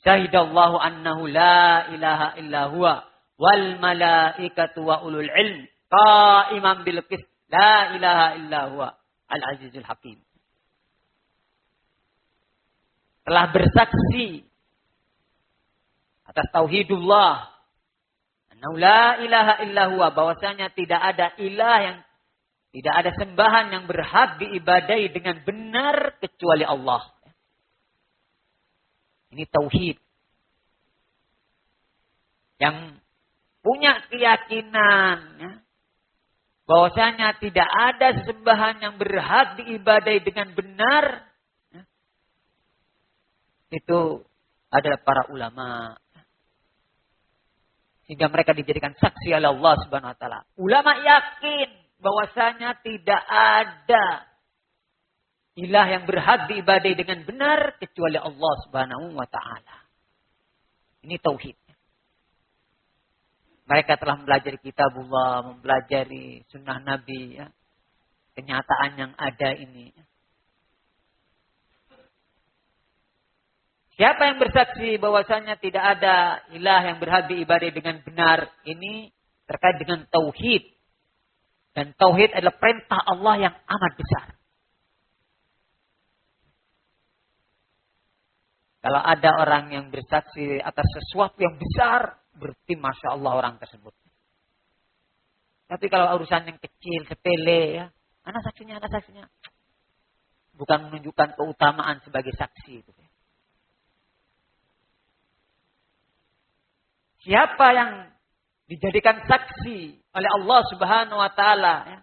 Syahidallahu annahu la ilaha illa huwa wal malaikatu wa ulul ilm qa'iman bil qist la ilaha illa huwa al azizul hakim. Telah bersaksi atas tauhidullah annahu la ilaha illa huwa, bahwasanya tidak ada sembahan yang berhak diibadai dengan benar kecuali Allah. Ini tauhid. Yang punya keyakinan ya, bahwasanya tidak ada sembahan yang berhak diibadai dengan benar, ya, itu adalah para ulama. Sehingga mereka dijadikan saksi oleh Allah Subhanahu wa taala. Ulama yakin bahwasanya tidak ada ilah yang berhak diibadai dengan benar kecuali Allah Subhanahu wa taala. Ini tauhid. Mereka telah mempelajari kitabullah, mempelajari sunnah Nabi, ya. Kenyataan yang ada ini. Siapa yang bersaksi bahwasanya tidak ada ilah yang berhak diibadai dengan benar, ini terkait dengan tauhid. Dan tauhid adalah perintah Allah yang amat besar. Kalau ada orang yang bersaksi atas sesuatu yang besar, berarti Masya Allah orang tersebut. Tapi kalau urusan yang kecil, sepele, ya, anak saksinya. Bukan menunjukkan keutamaan sebagai saksi. Itu. Siapa yang dijadikan saksi oleh Allah Subhanahu wa taala, ya,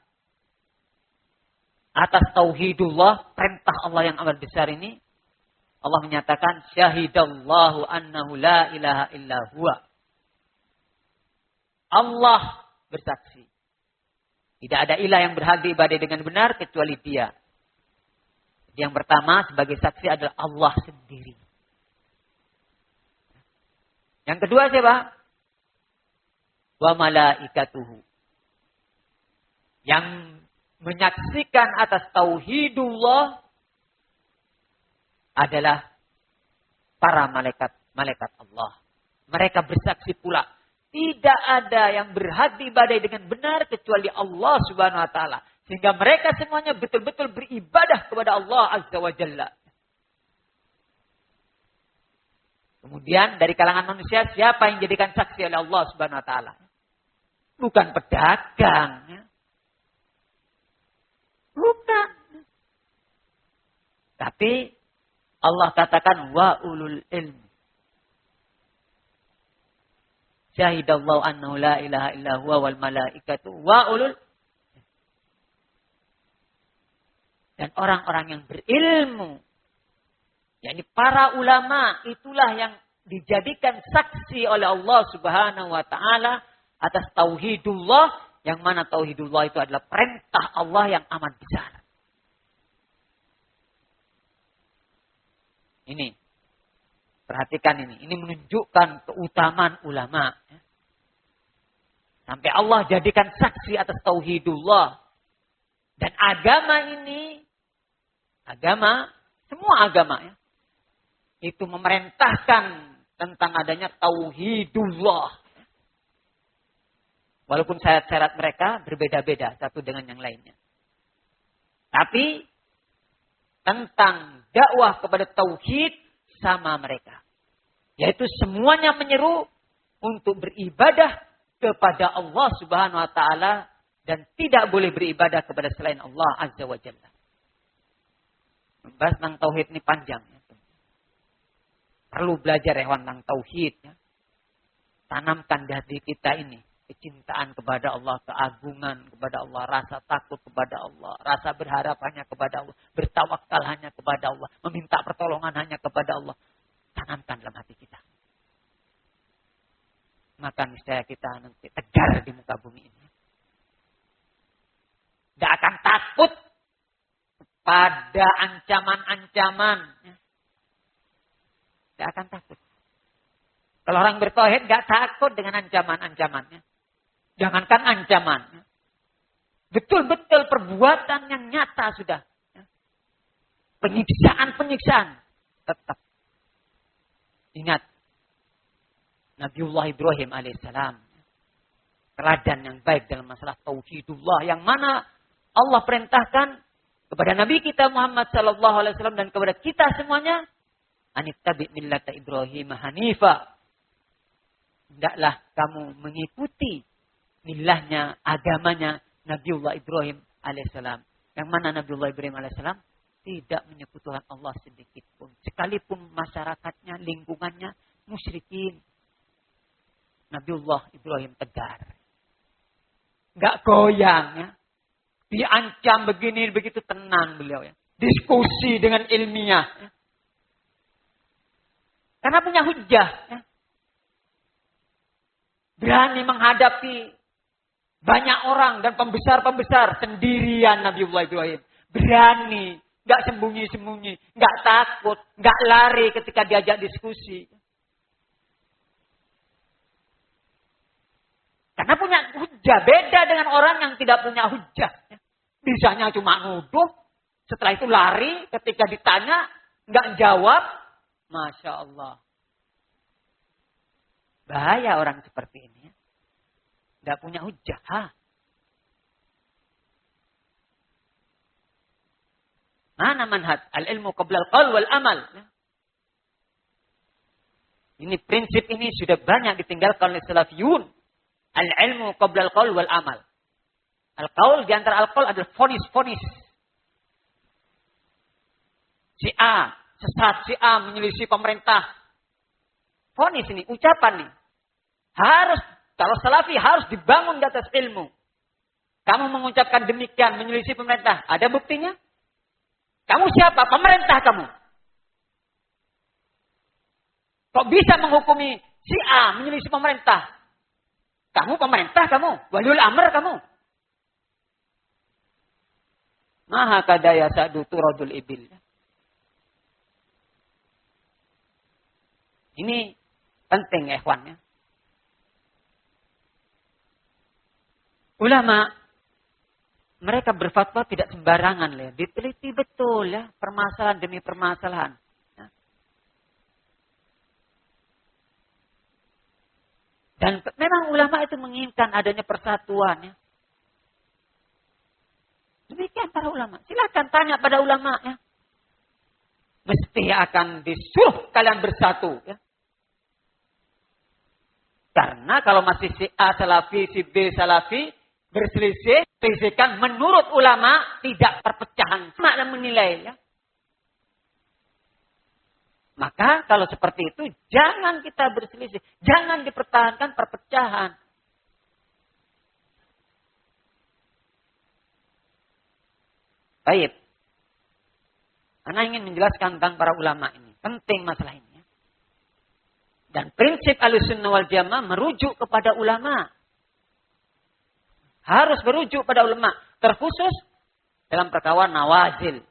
atas tauhidullah, perintah Allah yang amat besar ini, Allah menyatakan syahidallahu annahu la ilaha illa huwa. Allah bersaksi. Tidak ada ilah yang berhak diibadai dengan benar kecuali Dia. Yang pertama sebagai saksi adalah Allah sendiri. Yang kedua siapa? Wa malaikatuhu. Yang menyaksikan atas tauhidullah adalah para malaikat Allah. Mereka bersaksi pula, tidak ada yang berhak diibadai dengan benar kecuali Allah Subhanahu wa taala. Sehingga mereka semuanya betul-betul beribadah kepada Allah Azza wa Jalla. Kemudian dari kalangan manusia, siapa yang jadikan saksi oleh Allah Subhanahu wa taala? Bukan pedagang, ya. Bukan. Tapi Allah katakan wa ulul ilm. Syahidallahu annahu la ilaha illa huwa wal malaikatu wa ulul. Dan orang-orang yang berilmu, yakni para ulama, itulah yang dijadikan saksi oleh Allah Subhanahu wa taala atas tauhidullah, yang mana tauhidullah itu adalah perintah Allah yang amat besar. Ini, perhatikan ini. Ini menunjukkan keutamaan ulama. Sampai Allah jadikan saksi atas tauhidullah. Dan agama ini, semua agama, ya, itu memerintahkan tentang adanya tauhidullah. Walaupun syarat-syarat mereka berbeda-beda satu dengan yang lainnya. Tapi tentang dakwah kepada tauhid sama mereka. Yaitu semuanya menyeru untuk beribadah kepada Allah Subhanahu wa taala dan tidak boleh beribadah kepada selain Allah Azza wa Jalla. Membahas tentang tauhid ini panjang. Ya. Perlu belajar tentang tauhid. Ya. Tanamkan di hati kita ini. Kecintaan kepada Allah, keagungan kepada Allah, rasa takut kepada Allah, rasa berharap hanya kepada Allah, bertawakal hanya kepada Allah, meminta pertolongan hanya kepada Allah. Tanamkan dalam hati kita. Maka niscaya kita nanti tegar di muka bumi ini. Tidak akan takut pada ancaman-ancaman. Tidak akan takut. Kalau orang bertauhid tidak takut dengan ancaman-ancamannya. Jangankan ancaman. Betul-betul perbuatan yang nyata sudah. Penyiksaan-penyiksaan. Tetap. Ingat. Nabiullah Ibrahim alaihissalam. Teladan yang baik dalam masalah tauhidullah. Yang mana Allah perintahkan kepada Nabi kita Muhammad sallallahu alaihi wasallam dan kepada kita semuanya. Anittabi millata Ibrahim hanifa. Hendaklah kamu mengikuti millahnya, agamanya Nabiullah Ibrahim alaihissalam. Yang mana Nabiullah Ibrahim alaihissalam tidak menyekutukan Allah sedikit pun. Sekalipun masyarakatnya, lingkungannya musyrikin. Nabiullah Ibrahim tegar. Enggak goyang ya. Diancam begini begitu tenang beliau ya. Diskusi dengan ilmiah. Ya. Karena punya hujah ya. Berani menghadapi banyak orang dan pembesar-pembesar sendirian Nabiullah Ibrahim. Berani. Enggak sembunyi-sembunyi. Enggak takut. Enggak lari ketika diajak diskusi. Karena punya hujah. Beda dengan orang yang tidak punya hujah. Bisanya cuma nuduh. Setelah itu lari. Ketika ditanya. Enggak jawab. Masya Allah. Bahaya orang seperti ini. Tidak punya hujah. Mana manhaj? Al-ilmu qabla al-qaul wal amal. Ini prinsip ini sudah banyak ditinggalkan oleh salafiyun. Al-ilmu qabla al-qaul wal amal. Al-qaul diantara al-qaul adalah fonis-fonis. Si A, sesat, si A menyelisih pemerintah. Fonis ini, ucapan nih. Harus, kalau salafi harus dibangun di atas ilmu. Kamu mengucapkan demikian, menyelisih pemerintah. Ada buktinya? Kamu siapa? Pemerintah kamu. Kok bisa menghukumi si A menyelisih pemerintah? Kamu pemerintah kamu. Waliul amr kamu. Maha kadaya sa'du turadul ibil. Ini penting ya ikhwan ya. Ulama mereka berfatwa tidak sembarangan ya, diteliti betul ya, permasalahan demi permasalahan. Ya. Dan memang ulama itu menginginkan adanya persatuan ya. Demikian para ulama. Silakan tanya pada ulama ya. Mesti akan disuruh kalian bersatu ya. Karena kalau masih si A salafi, si B salafi, berselisih, selisihkan menurut ulama tidak perpecahan. Makna menilai ya. Maka kalau seperti itu, jangan kita berselisih. Jangan dipertahankan perpecahan. Baik. Karena ingin menjelaskan tentang para ulama ini. Penting masalah ini. Dan prinsip Ahlussunnah wal Jamaah merujuk kepada ulama. Harus merujuk pada ulama. Terkhusus dalam perkara nawazil.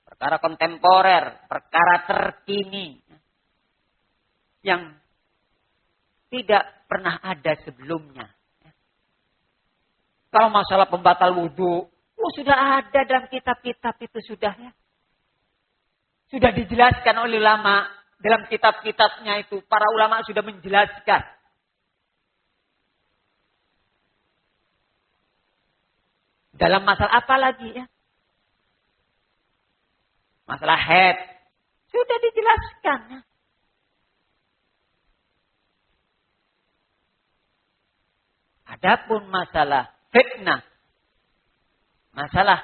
Perkara kontemporer. Perkara terkini. Yang tidak pernah ada sebelumnya. Kalau masalah pembatal wudhu. Sudah ada dalam kitab-kitab itu sudah ya. Sudah dijelaskan oleh ulama. Dalam kitab-kitabnya itu, para ulama sudah menjelaskan. Dalam masalah apa lagi ya? Masalah haid. Sudah dijelaskan ya. Adapun masalah fitnah. Masalah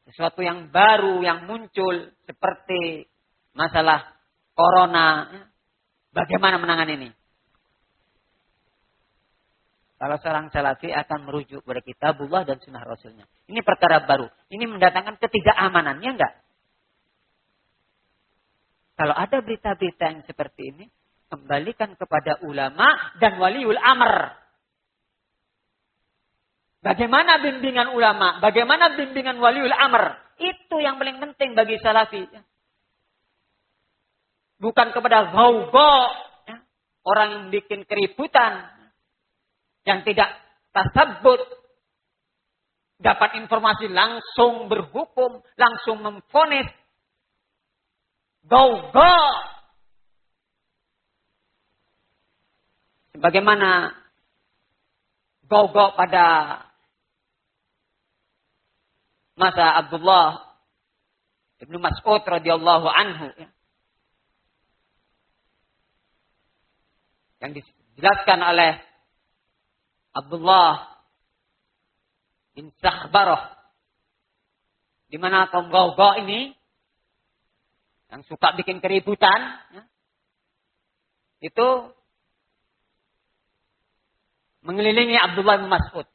sesuatu yang baru yang muncul seperti masalah corona, bagaimana menangani ini? Kalau seorang salafi akan merujuk pada kitabullah dan sunnah rasulnya. Ini perkara baru. Ini mendatangkan ketidakamanannya enggak? Kalau ada berita-berita yang seperti ini, kembalikan kepada ulama dan waliul amr. Bagaimana bimbingan ulama? Bagaimana bimbingan waliul amr? Itu yang paling penting bagi salafi. Bukan kepada gau-gau. Orang yang bikin keributan. Yang tidak tasabbut. Dapat informasi langsung berhukum. Langsung memvonis. Gau-gau. Sebagaimana gau-gau pada masa Abdullah Ibnu Mas'ud radhiyallahu anhu. Yang dijelaskan oleh Abdullah bin Sakhbarah. Di mana kaum gau-gau ini yang suka bikin keributan, itu mengelilingi Abdullah bin Mas'ud.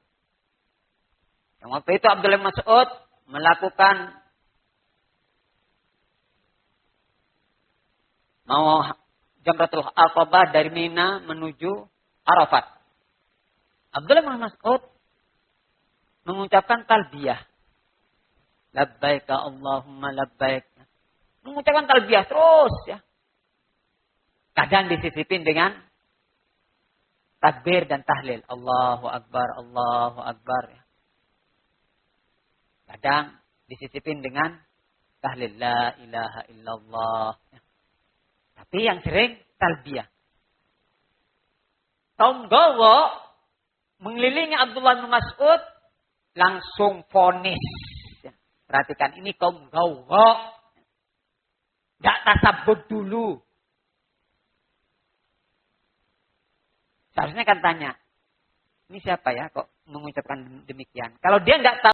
Yang waktu itu Abdullah bin Mas'ud melakukan mau Jamratul Aqabah dari Mina menuju Arafat. Abdullah bin Mas'ud mengucapkan talbiyah. Labbaik Allahumma labbaik. Mengucapkan talbiyah terus ya. Kadang disisipin dengan takbir dan tahlil. Allahu Akbar, Allahu Akbar. Ya. Kadang disisipin dengan tahlil. La ilaha illallah. Ya. Tapi yang sering talbiyah. Kaum gau mengelilingi Abdullah bin Mas'ud langsung vonis. Ya. Perhatikan ini kaum gau. Tidak tasabbut dulu. Seharusnya kan tanya, ini siapa ya kok mengucapkan demikian? Kalau dia tidak tahu